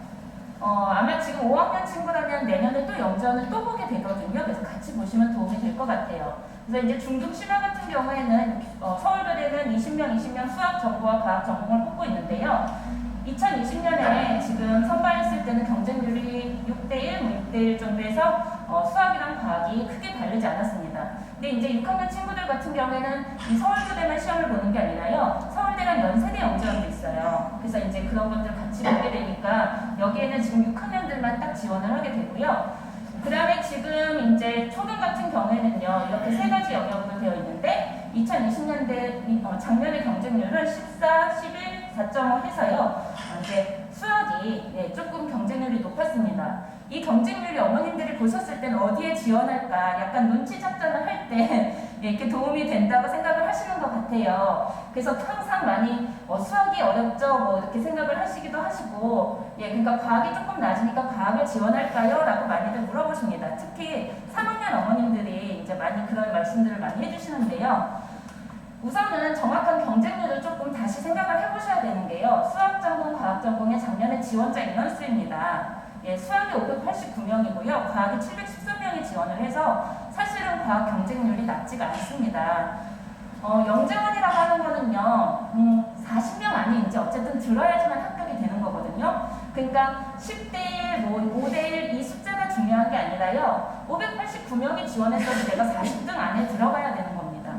아마 지금 5학년 친구라면 내년에 또 영재원을 또 보게 되거든요. 그래서 같이 보시면 도움이 될 것 같아요. 그래서 이제 중등 심화 같은 경우에는 서울대는 20명 수학 정보와 과학 전공을 뽑고 있는데요. 2020년에 지금 선발했을 때는 경쟁률이 6대1, 6대1 정도에서 수학이랑 과학이 크게 다르지 않았습니다. 근데 이제 6학년 친구들 같은 경우에는 이 서울교대만 시험을 보는 게 아니라요, 서울대랑 연세대 영재원도 있어요. 그래서 이제 그런 것들 같이 보게 되니까 여기에는 지금 6학년들만 딱 지원을 하게 되고요. 그 다음에 지금 이제 초등 같은 경우에는요, 이렇게 세 가지 영역으로 되어 있는데 2020년대 작년의 경쟁률은 14, 11, 4.5 해서요, 이제 수학이 조금 경쟁률이 높았습니다. 이 경쟁률이 어머님들이 보셨을 때는 어디에 지원할까 약간 눈치 작전을 할 때 이렇게 도움이 된다고 생각을 하시는 것 같아요. 그래서 항상 많이 수학이 어렵죠, 뭐 이렇게 생각을 하시기도 하시고, 그러니까 과학이 조금 낮으니까 과학을 지원할까요? 라고 많이들 물어보십니다. 특히 3학년 어머님들이 이제 많이 그런 말씀들을 많이 해주시는데요. 우선은 정확한 경쟁률을 조금 다시 생각을 해보셔야 되는 게요, 수학 전공, 과학 전공의 작년의 지원자 인원수입니다. 수학이 589명이고요. 과학이 713명이 지원을 해서 사실은 과학 경쟁률이 낮지가 않습니다. 영재원이라고 하는 거는요, 40명 안에 이제 어쨌든 들어야지만 합격이 되는 거거든요. 그러니까 10대1, 뭐 5대1 이 숫자가 중요한 게 아니라요, 589명이 지원했어도 내가 40등 안에 들어가야 되는 겁니다.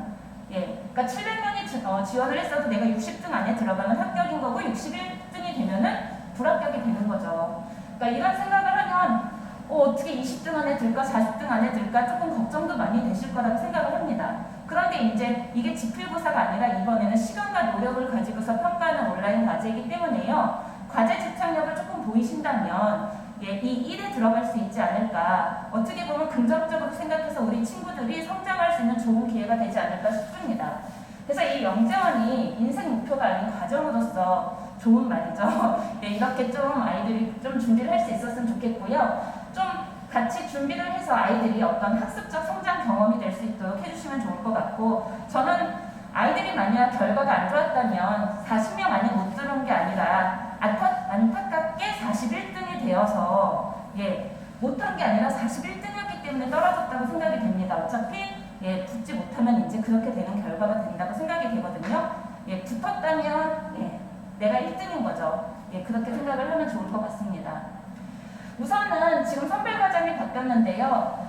그러니까 700명이 지원을 했어도 내가 60등 안에 들어가면 합격인 거고 61등이 되면은 불합격이 되는 거죠. 그러니까 이런 생각을 하면 어떻게 20등 안에 들까 40등 안에 들까 조금 걱정도 많이 되실 거라고 생각을 합니다. 그런데 이제 이게 지필고사가 아니라 이번에는 시간과 노력을 가지고서 평가하는 온라인 과제이기 때문에요, 과제 집착력을 조금 보이신다면 이 1에 들어갈 수 있지 않을까, 어떻게 보면 긍정적으로 생각해서 우리 친구들이 성장할 수 있는 좋은 기회가 되지 않을까 싶습니다. 그래서 이 영재원이 인생 목표가 아닌 과정으로서 좋은 말이죠. 이렇게 좀 아이들이 좀 준비를 할 수 있었으면 좋겠고요. 좀 같이 준비를 해서 아이들이 어떤 학습적 성장 경험이 될 수 있도록 해주시면 좋을 것 같고, 저는 아이들이 만약 결과가 안 좋았다면 40명 안에 못 들어온 게 아니라 안타깝게 41등이 되어서 못한 게 아니라 41등이었기 때문에 떨어졌다고 생각이 됩니다. 어차피 붙지 못하면 이제 그렇게 되는 결과가 된다고 생각이 되거든요. 붙었다면 내가 1등인 거죠. 그렇게 생각을 하면 좋을 것 같습니다. 우선은 지금 선별 과정이 바뀌었는데요.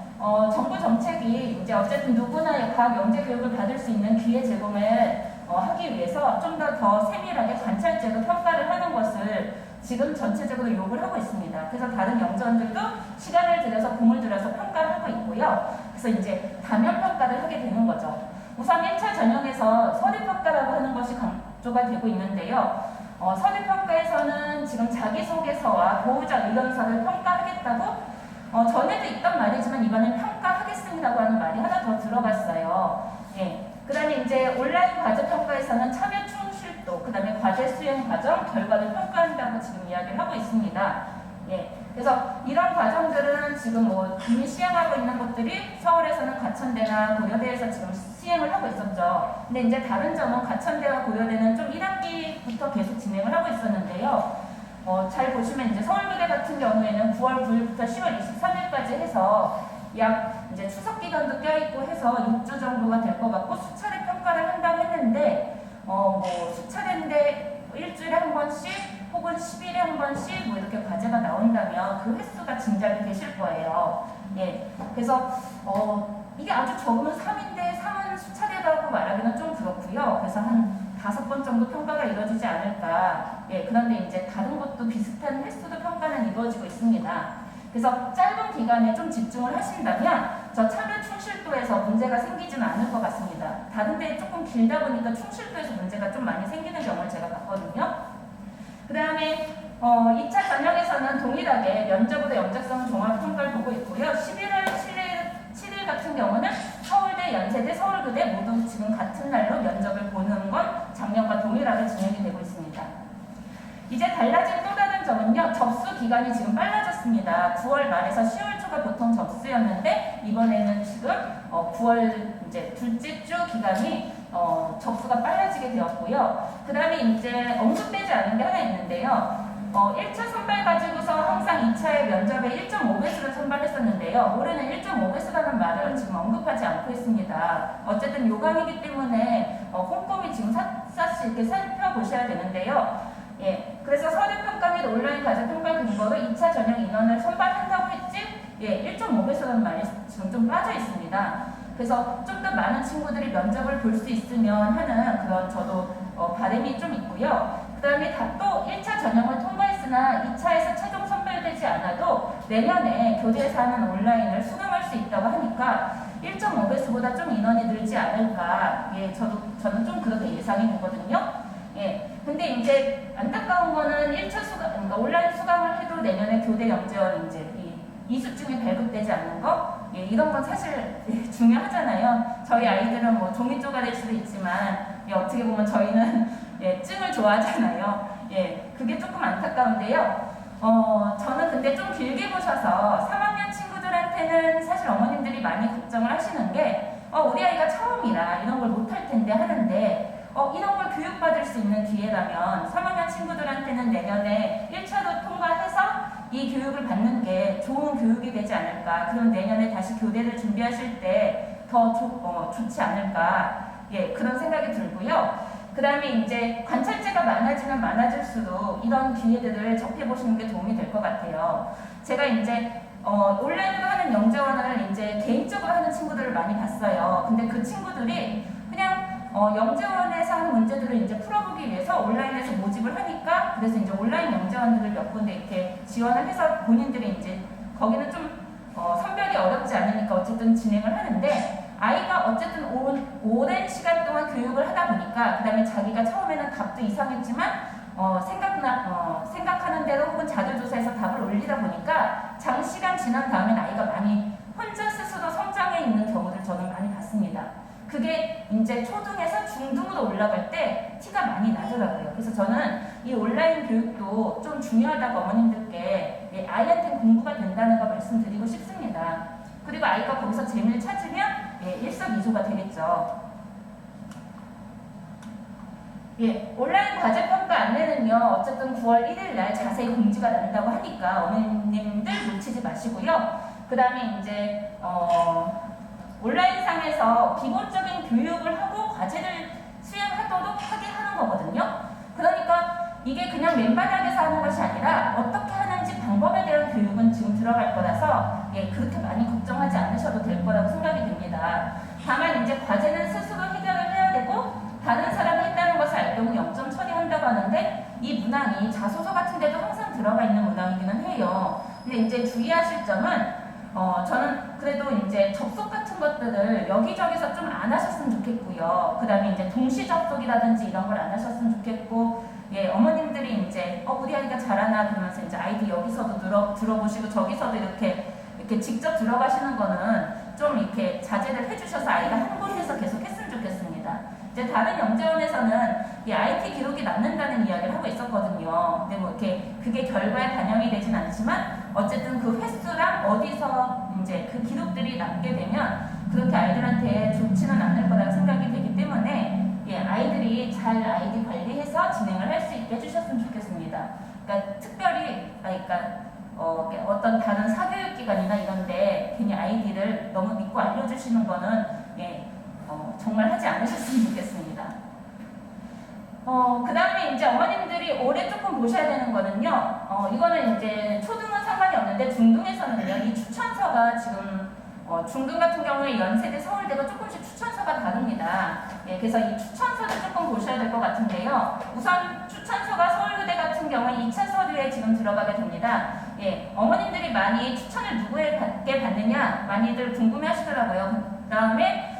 정부 정책이 이제 어쨌든 누구나 과학 영재 교육을 받을 수 있는 기회 제공을 하기 위해서 좀 더 세밀하게 관찰제로 평가를 하는 것을 지금 전체적으로 요구를 하고 있습니다. 그래서 다른 영재원들도 시간을 들여서 공을 들여서 평가를 하고 있고요. 그래서 이제 다면 평가를 하게 되는 거죠. 우선 1차 전형에서 서류평가라고 하는 것이 강조가 되고 있는데요. 서류평가에서는 지금 자기소개서와 보호자 의견서를 평가하겠다고 전에도 있던 말이지만 이번엔 평가하겠습니다라고 하는 말이 하나 더 들어갔어요. 예. 그 다음에 이제 온라인 과제 평가에서는 참여 충실도, 그 다음에 과제 수행 과정, 결과를 평가한다고 지금 이야기를 하고 있습니다. 예. 그래서 이런 과정들은 지금 뭐 이미 시행하고 있는 것들이 서울에서는 과천대나 고려대에서 지금 시행을 하고 있었죠. 근데 이제 다른 점은 과천대와 고려대는 좀 1학기부터 계속 진행을 하고 있었는데요. 잘 보시면 이제 서울고대 같은 경우에는 9월 9일부터 10월 23일까지 해서 약 이제 추석 기간도 껴있고 해서 6주 정도가 될 것 같고 수차례 평가를 한다고 했는데 뭐 수차례인데 일주일에 한 번씩 혹은 10일에 한 번씩 뭐 이렇게 과제가 나온다면 그 횟수가 증가이 되실 거예요. 예. 그래서 이게 아주 적으면 3인데 3은 수차례라고 말하기는 좀 그렇고요. 그래서 한 5번 정도 평가가 이루어지지 않을까. 예. 그런데 이제 다른 것도 비슷한 횟수도 평가는 이루어지고 있습니다. 그래서 짧은 기간에 좀 집중을 하신다면 저 참여 충실도에서 문제가 생기지는 않을 것 같습니다. 다른 데 조금 길다 보니까 충실도에서 문제가 좀 많이 생기는 경우를 제가 봤거든요. 그 다음에 2차 전형에서는 동일하게 면접으로 영재성 종합평가를 보고 있고요. 11월 7일 같은 경우는 서울대, 연세대, 서울고대 모두 지금 같은 날로 면접을 보는 건 작년과 동일하게 진행이 되고 있습니다. 이제 달라진 또 다른 점은요. 접수 기간이 지금 빨라졌습니다. 9월 말에서 10월 초가 보통 접수였는데 이번에는 지금 9월 이제 둘째 주 기간이 접수가 빨라지게 되었고요. 그 다음에 이제 언급되지 않은 게 하나 있는데요. 1차 선발 가지고서 항상 2차의 면접에 1.5배수를 선발했었는데요. 올해는 1.5배수라는 말을 지금 언급하지 않고 있습니다. 어쨌든 요강이기 때문에 꼼꼼히 지금 샅샅이 이렇게 살펴보셔야 되는데요. 예, 그래서 서류평가 및 온라인 과제 평가 근거로 2차 전형 인원을 선발한다고 했지, 예, 1.5배수라는 말이 지금 좀 빠져 있습니다. 그래서 좀 더 많은 친구들이 면접을 볼 수 있으면 하는 그런 저도 바람이 좀 있고요. 그 다음에 또 1차 전형을 통과했으나 2차에서 최종 선발되지 않아도 내년에 교대에서 하는 온라인을 수강할 수 있다고 하니까 1.5배수보다 좀 인원이 늘지 않을까. 예, 저는 좀 그렇게 예상이 되거든요. 예. 근데 이제 안타까운 거는 1차 수강, 그러니까 온라인 수강을 해도 내년에 교대 영재원 이제 이수증이 발급되지 않는 거, 예, 이런 건 사실 중요하잖아요. 저희 아이들은 뭐 종이 쪼가릴 수도 있지만, 예, 어떻게 보면 저희는 예, 증을 좋아하잖아요. 예, 그게 조금 안타까운데요. 저는 근데 좀 길게 보셔서 3학년 친구들한테는 사실 어머님들이 많이 걱정을 하시는 게, 우리 아이가 처음이라 이런 걸 못할 텐데 하는데. 이런 걸 교육받을 수 있는 기회라면 3학년 친구들한테는 내년에 1차로 통과해서 이 교육을 받는 게 좋은 교육이 되지 않을까. 그럼 내년에 다시 교대를 준비하실 때 더 좋지 않을까. 예, 그런 생각이 들고요. 그 다음에 이제 관찰제가 많아지면 많아질수록 이런 기회들을 접해보시는 게 도움이 될 것 같아요. 제가 이제 온라인으로 하는 영재원을 이제 개인적으로 하는 친구들을 많이 봤어요. 근데 그 친구들이 그냥 영재원에서 하는 문제들을 이제 풀어보기 위해서 온라인에서 모집을 하니까 그래서 이제 온라인 영재원들을 몇 군데 이렇게 지원을 해서 본인들이 이제 거기는 좀 선별이 어렵지 않으니까 어쨌든 진행을 하는데 아이가 어쨌든 오랜 시간 동안 교육을 하다 보니까 그 다음에 자기가 처음에는 답도 이상했지만 생각하는 대로 혹은 자료조사에서 답을 올리다 보니까 장시간 지난 다음엔 아이가 많이 혼자 스스로 성장해 있는 경우를 저는 많이 봤습니다. 그게 이제 초등에서 중등으로 올라갈 때 티가 많이 나더라고요. 그래서 저는 이 온라인 교육도 좀 중요하다고 어머님들께 아이한테 공부가 된다는 거 말씀드리고 싶습니다. 그리고 아이가 거기서 재미를 찾으면 일석이조가 되겠죠. 예, 온라인 과제 평가 안내는요, 어쨌든 9월 1일 날 자세히 공지가 난다고 하니까 어머님들 놓치지 마시고요. 그 다음에 이제 온라인상에서 기본적인 교육을 하고 과제를 수행하도록 하게 하는 거거든요. 그러니까 이게 그냥 맨바닥에서 하는 것이 아니라 어떻게 하는지 방법에 대한 교육은 지금 들어갈 거라서 그렇게 많이 걱정하지 않으셔도 될 거라고 생각이 됩니다. 다만 이제 과제는 스스로 해결을 해야 되고 다른 사람이 했다는 것을 알 경우 0점 처리한다고 하는데 이 문항이 자소서 같은 데도 항상 들어가 있는 문항이기는 해요. 근데 이제 주의하실 점은 저는 그래도 이제 접속 같은 것들을 여기저기서 좀 안 하셨으면 좋겠고요. 그 다음에 이제 동시 접속이라든지 이런 걸 안 하셨으면 좋겠고, 예, 어머님들이 이제 우리 아이가 잘하나 그러면서 이제 아이디 여기서도 들어보시고 저기서도 이렇게 이렇게 직접 들어가시는 거는 좀 이렇게 자제를 해주셔서 아이가 한 곳에서 계속 했으면 좋겠습니다. 이제 다른 영재원에서는 이 IT 기록이 남는다는 이야기를 하고 있었거든요. 근데 뭐 이렇게 그게 결과에 반영이 되진 않지만 어쨌든 그 횟수랑 어디서 이제 그 기록들이 남게 되면 그렇게 아이들한테 좋지는 않을 거라고 생각이 되기 때문에 아이들이 잘 아이디 관리해서 진행을 할 수 있게 해주셨으면 좋겠습니다. 그러니까 특별히 어떤 다른 사교육기관이나 이런데 괜히 아이디를 너무 믿고 알려주시는 거는 정말 하지 않으셨으면 좋겠습니다. 그 다음에 이제 어머님들이 올해 조금 보셔야 되는 거는요. 이거는 이제 초등은 상관이 없는데 중등에서는요. 이 추천서가 지금 중등 같은 경우에 연세대, 서울대가 조금씩 추천서가 다릅니다. 그래서 이 추천서를 조금 보셔야 될 것 같은데요. 우선 추천서가 서울대 같은 경우에 2차 서류에 지금 들어가게 됩니다. 어머님들이 많이 추천을 누구에게 받느냐 많이들 궁금해 하시더라고요. 그 다음에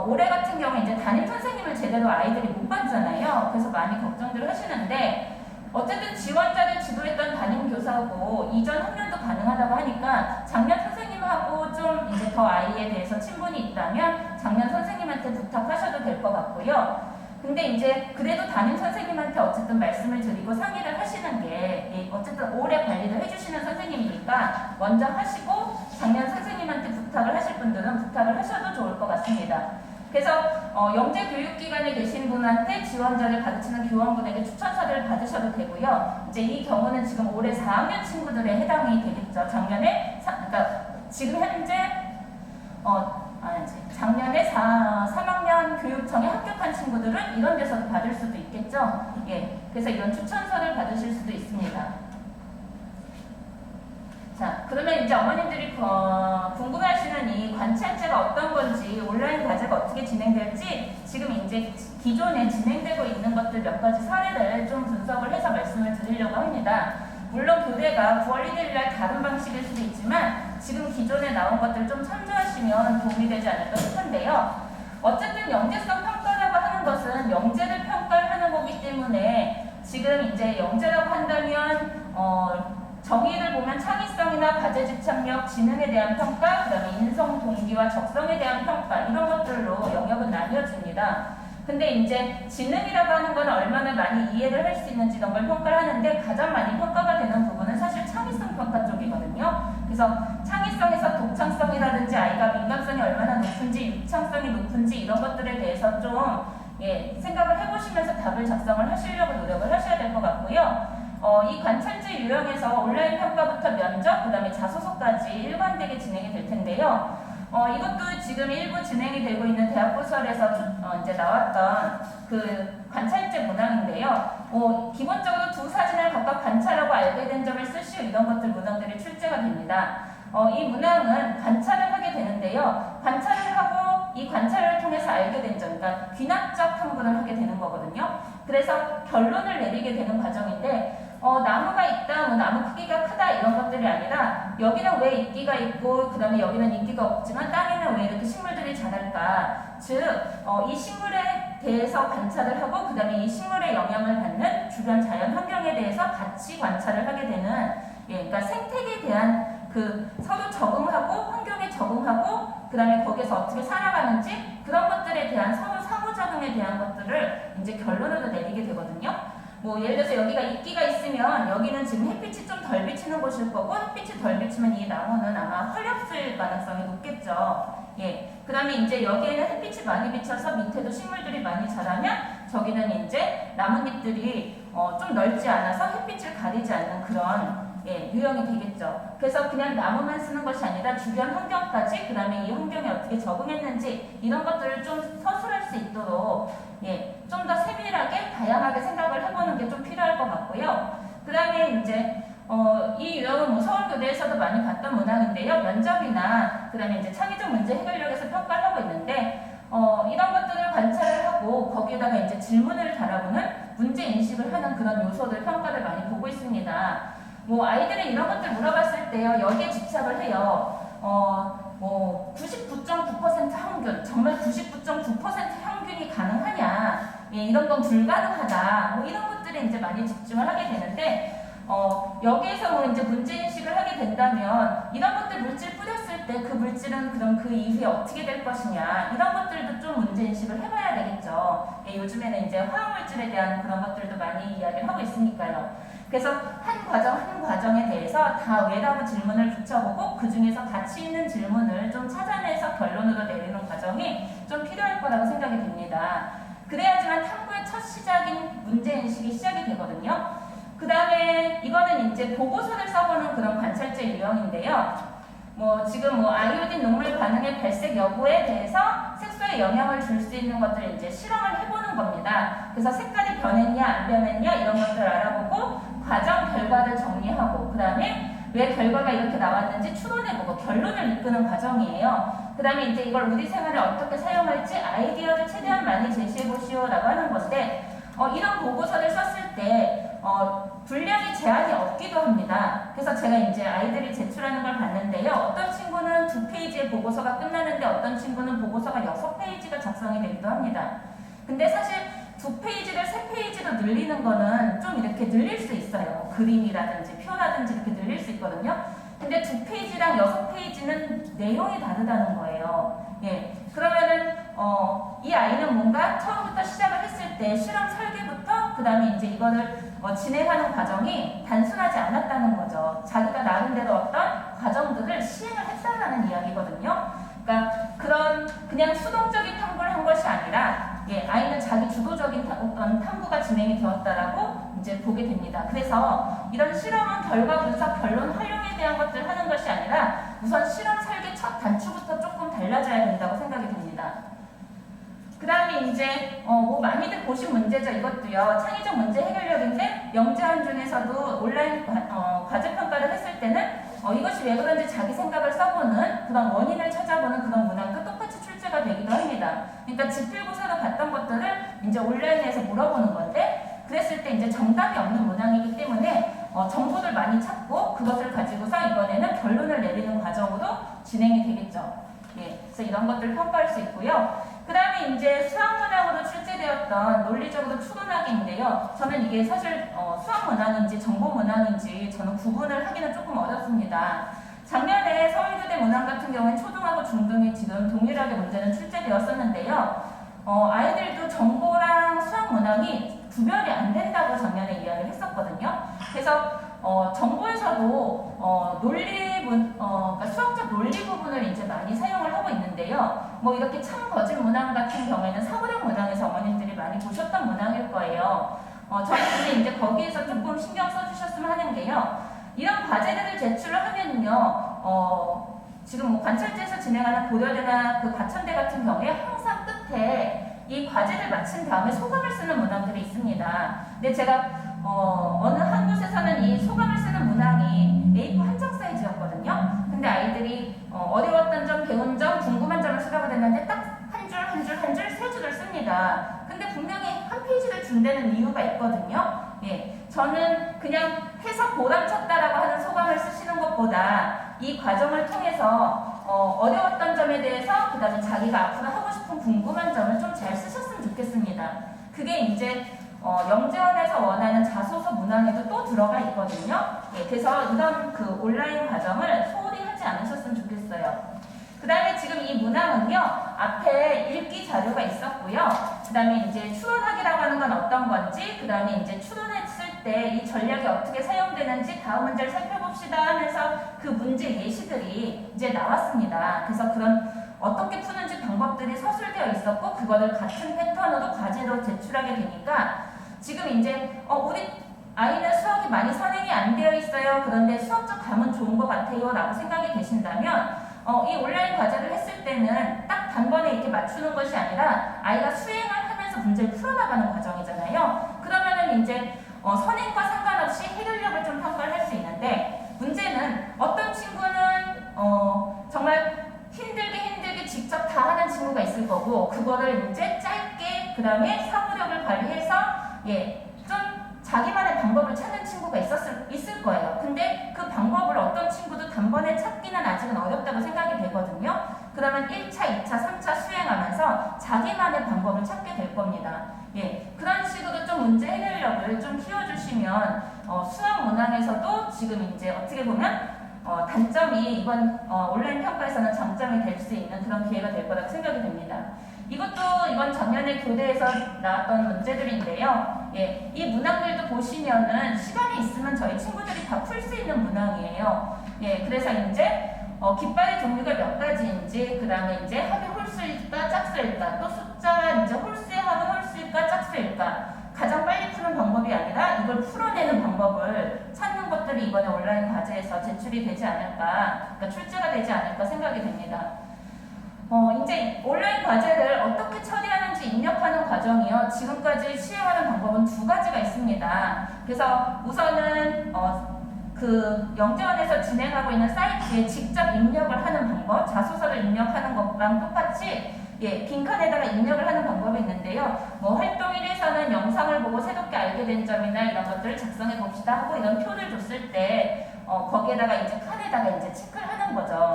올해 같은 경우에 이제 담임 선생님을 제대로 아이들이 못 받잖아요. 그래서 많이 걱정들을 하시는데 어쨌든 지원자를 지도했던 담임 교사고 이전 학년도 가능하다고 하니까 작년 선생님하고 좀 이제 더 아이에 대해서 친분이 있다면 작년 선생님한테 부탁하셔도 될 것 같고요. 근데 이제 그래도 담임 선생님한테 어쨌든 말씀을 드리고 상의를 하시는 게 어쨌든 오래 관리를 해주시는 선생님이니까 먼저 하시고 작년 선생님한테 부탁을 하실 분들은 부탁을 하셔도 좋을 것 같습니다. 그래서 영재 교육기관에 계신 분한테 지원자를 가르치는 교원분에게 추천서를 받으셔도 되고요. 이제 이 경우는 지금 올해 4학년 친구들에 해당이 되겠죠. 작년에 그러니까 지금 현재 작년에 3학년 교육청에 합격한 친구들은 이런 데서도 받을 수도 있겠죠. 그래서 이런 추천서를 받으실 수도 있습니다. 자, 그러면 이제 어머님들이 궁금해하시는 이 관찰제가 어떤 건지, 온라인 과제가 어떻게 진행될지 지금 이제 기존에 진행되고 있는 것들 몇 가지 사례를 좀 분석을 해서 말씀을 드리려고 합니다. 물론 교대가 9월 1일 날 다른 방식일 수도 있지만 지금 기존에 나온 것들 좀 참조하시면 도움이 되지 않을까 싶은데요. 어쨌든 영재성 평가라고 하는 것은 영재를 평가하는 거기 때문에 지금 이제 영재라고 한다면 정의를 보면 창의성이나 과제 집착력, 지능에 대한 평가, 그 다음에 인성, 동기와 적성에 대한 평가 이런 것들로 영역은 나뉘어집니다. 근데 이제 지능이라고 하는 건 얼마나 많이 이해를 할 수 있는지 이런 걸 평가를 하는데 가장 많이 평가가 되는 부분은 사실 창의성 평가 쪽이거든요. 그래서 창의성에서 독창성이라든지 아이가 민감성이 얼마나 높은지, 유창성이 높은지 이런 것들에 대해서 좀 생각을 해보시면서 답을 작성을 하시려고 노력을 하셔야 될 것 같고요. 이 관찰제 유형에서 온라인 평가부터 면접, 그 다음에 자소서까지 일관되게 진행이 될 텐데요. 이것도 지금 일부 진행이 되고 있는 대학고설에서 이제 나왔던 그 관찰제 문항인데요. 기본적으로 두 사진을 각각 관찰하고 알게 된 점을 쓰시오 이런 것들 문항들이 출제가 됩니다. 이 문항은 관찰을 하게 되는데요. 관찰을 하고 이 관찰을 통해서 알게 된 점, 그러니까 귀납적 탐구를 하게 되는 거거든요. 그래서 결론을 내리게 되는 과정인데 나무가 있다, 뭐 나무 크기가 크다 이런 것들이 아니라 여기는 왜 이끼가 있고 그 다음에 여기는 이끼가 없지만 땅에는 왜 이렇게 식물들이 자랄까, 즉 이 식물에 대해서 관찰을 하고 그 다음에 이 식물의 영향을 받는 주변 자연 환경에 대해서 같이 관찰을 하게 되는 그러니까 생태계에 대한 서로 적응하고 환경에 적응하고 그 다음에 거기에서 어떻게 살아가는지 그런 것들에 대한 서로 상호작용에 대한 것들을 이제 결론으로 내리게 되거든요. 뭐 예를 들어서 여기가 이끼가 있으면 여기는 지금 햇빛이 좀 덜 비치는 곳일 거고 햇빛이 덜 비치면 이 나무는 아마 헐렵을 가능성이 높겠죠. 그 다음에 이제 여기에는 햇빛이 많이 비쳐서 밑에도 식물들이 많이 자라면 저기는 이제 나뭇잎들이 좀 넓지 않아서 햇빛을 가리지 않는 그런 유형이 되겠죠. 그래서 그냥 나무만 쓰는 것이 아니라 주변 환경까지 그 다음에 이 환경에 어떻게 적응했는지 이런 것들을 좀 서술할 수 있도록 좀 더 세밀하게 다양하게 생각을 해보는 게 좀 필요할 것 같고요. 그 다음에 이제 이 유형은 뭐 서울교대에서도 많이 봤던 문항인데요. 면접이나 그 다음에 이제 창의적 문제 해결력에서 평가를 하고 있는데 이런 것들을 관찰을 하고 거기에다가 이제 질문을 달아보는 문제 인식을 하는 그런 요소들 평가를 많이 보고 있습니다. 뭐 아이들이 이런 것들 물어봤을 때요. 여기에 집착을 해요. 뭐 99.9% 평균, 정말 99.9% 평균이 가능하냐, 이런 건 불가능하다, 뭐 이런 것들에 이제 많이 집중을 하게 되는데 여기에서 뭐 이제 문제인식을 하게 된다면 이런 것들 물질 뿌렸을 때 그 물질은 그럼 그 이후에 어떻게 될 것이냐 이런 것들도 좀 문제인식을 해봐야 되겠죠. 예, 요즘에는 이제 화학물질에 대한 그런 것들도 많이 이야기를 하고 있으니까요. 그래서 한 과정에 대해서 다 외라고 질문을 붙여보고 그 중에서 가치 있는 질문을 좀 찾아내서 결론으로 내리는 과정이 좀 필요할 거라고 생각이 됩니다. 그래야지만 탐구의 첫 시작인 문제인식이 시작이 되거든요. 그 다음에 이거는 이제 보고서를 써보는 그런 관찰제 유형인데요. 지금 아이오딘 녹물 반응의 발색 여부에 대해서 색소에 영향을 줄 수 있는 것들을 이제 실험을 해보는 겁니다. 그래서 색깔이 변했냐 안 변했냐 이런 것들을 알아보고 과정 결과를 정리하고 그 다음에 왜 결과가 이렇게 나왔는지 추론해보고 결론을 이끄는 과정이에요. 그 다음에 이제 이걸 우리 생활에 어떻게 사용할지 아이디어를 최대한 많이 제시해보시오라고 하는 건데 이런 보고서를 썼을 때 분량이 제한이 없기도 합니다. 그래서 제가 이제 아이들이 제출하는 걸 봤는데요. 어떤 친구는 2페이지의 보고서가 끝나는데 어떤 친구는 보고서가 6페이지가 작성이 되기도 합니다. 근데 사실 2페이지를 3페이지로 늘리는 거는 좀 이렇게 늘릴 수 있어요. 그림이라든지 표라든지 이렇게 늘릴 수 있거든요. 근데 2페이지랑 6페이지는 내용이 다르다는 거예요. 예. 그러면은 이 아이는 뭔가 처음부터 시작을 했을 때 실험 설계부터 그 다음에 이제 이거를 진행하는 과정이 단순하지 않았다는 거죠. 자기가 나름대로 어떤 과정들을 시행을 했다는 이야기거든요. 그러니까 그런 그냥 수동적인 탐구를 한 것이 아니라 아이는 자기 주도적인 어떤 탐구가 진행이 되었다라고 이제 보게 됩니다. 그래서 이런 실험은 결과 분석, 결론 활용에 대한 것들을 하는 것이 아니라 우선 실험 설계 첫 단추부터 조금 달라져야 된다고 생각이 됩니다. 그 다음에 이제 많이들 보신 문제죠. 이것도요. 창의적 문제 해결력인데 영재원 중에서도 온라인 과제평가를 했을 때는 이것이 왜 그런지 자기 생각을 써보는 그런 원인을 찾아보는 그런 문항도 똑같이 출제가 되기도 합니다. 그러니까 지필고사로 봤던 것들을 이제 온라인에서 물어보는 건데 그랬을 때 이제 정답이 없는 문항이기 때문에 정보를 많이 찾고 그것을 가지고서 이번에는 결론을 내리는 과정으로 진행이 되겠죠. 예, 그래서 이런 것들을 평가할 수 있고요. 그 다음에 이제 수학 문항으로 출제되었던 논리적으로 추론하기인데요. 저는 이게 사실 수학 문항인지 정보 문항인지 저는 구분을 하기는 조금 어렵습니다. 작년에 서울교대 문항 같은 경우는 초등하고 중등이 지금 동일하게 문제는 출제되었었는데요. 아이들도 정보랑 수학 문항이 구별이 안 된다고 작년에 이야기를 했었거든요. 그래서 정보에서도 그러니까 수학적 논리 부분을 이제 많이 사용을 하고 있는데요. 이렇게 참 거짓 문항 같은 경우에는 사고력 문항에서 어머님들이 많이 보셨던 문항일 거예요. 저는 근데 이제 거기에서 조금 신경 써주셨으면 하는 게요. 이런 과제들을 제출을 하면요. 지금 관찰제에서 진행하는 고려대나 그 과천대 같은 경우에 항상 끝에 이 과제를 마친 다음에 소감을 쓰는 문항들이 있습니다. 근데 제가 어느 한 곳에서는 이 소감을 쓰는 문항이 A4 한 장 사이즈였거든요. 근데 아이들이 어려웠던 점, 배운 점, 궁금한 점을 쓰라고 됐는데 딱 한 줄, 세 줄을 씁니다. 근데 분명히 한 페이지를 준다는 이유가 있거든요. 예, 저는 그냥 해서 보람찼다라고 하는 소감을 쓰시는 것보다 이 과정을 통해서 어려웠던 점에 대해서 그 다음에 자기가 앞으로 하고 싶은 궁금한 점을 좀 잘 쓰셨으면 좋겠습니다. 그게 이제 영재원에서 원하는 자소서 문항에도 또 들어가 있거든요. 예, 그래서 이런 그 온라인 과정을 소홀히 하지 않으셨으면 좋겠어요. 그 다음에 지금 이 문항은요, 앞에 읽기 자료가 있었고요. 그 다음에 이제 추론하기라고 하는 건 어떤 건지, 그 다음에 이제 추론했을 때 이 전략이 어떻게 사용되는지 다음 문제를 살펴봅시다 하면서 그 문제 예시들이 이제 나왔습니다. 그래서 그런 어떻게 푸는지 방법들이 서술되어 있었고, 그거를 같은 패턴으로 과제로 제출하게 되니까 지금 이제 우리 아이는 수학이 많이 선행이 안 되어 있어요. 그런데 수학적 감은 좋은 것 같아요. 라고 생각이 되신다면 이 온라인 과제를 했을 때는 딱 단번에 이렇게 맞추는 것이 아니라 아이가 수행을 하면서 문제를 풀어나가는 과정이잖아요. 그러면은 이제 선행과 상관없이 해결력을 좀 평가를 할 수 있는데 문제는 어떤 친구는 정말 힘들게 직접 다 하는 친구가 있을 거고 그거를 이제 짧게 그 다음에 사고력을 발휘해서 좀 자기만의 방법을 찾는 친구가 있을 거예요. 근데 그 방법을 어떤 친구도 단번에 찾기는 아직은 어렵다고 생각이 되거든요. 그러면 1차, 2차, 3차 수행하면서 자기만의 방법을 찾게 될 겁니다. 그런 식으로 좀 수능 문제 해결력을 좀 키워주시면 수학 문항에서도 지금 이제 어떻게 보면 단점이 이번 온라인 평가에서는 장점이 될 수 있는 그런 기회가 될 거라고 생각이 됩니다. 이것도 이번 작년에 교대에서 나왔던 문제들인데요. 예, 이 문항들도 보시면은 시간이 있으면 저희 친구들이 다 풀 수 있는 문항이에요. 예, 그래서 이제 깃발의 종류가 몇 가지인지, 그 다음에 이제 합이 홀수일까 짝수일까, 또 숫자가 이제 홀수의 합은 홀수일까 짝수일까, 가장 빨리 푸는 방법이 아니라 이걸 풀어내는 방법을 찾는 것들이 이번에 온라인 과제에서 제출이 되지 않을까, 그러니까 출제가 되지 않을까 생각이 됩니다. 이제 온라인 과제를 어떻게 처리하는지 입력하는 과정이요. 지금까지 시행하는 방법은 두 가지가 있습니다. 그래서 우선은 그 영재원에서 진행하고 있는 사이트에 직접 입력을 하는 방법, 자소서를 입력하는 것랑 똑같이 예, 빈칸에다가 입력을 하는 방법이 있는데요. 뭐 활동일에서는 영상을 보고 새롭게 알게 된 점이나 이런 것들을 작성해 봅시다 하고 이런 표를 줬을 때 거기에다가 이제 칸에다가 이제 체크를 하는 거죠.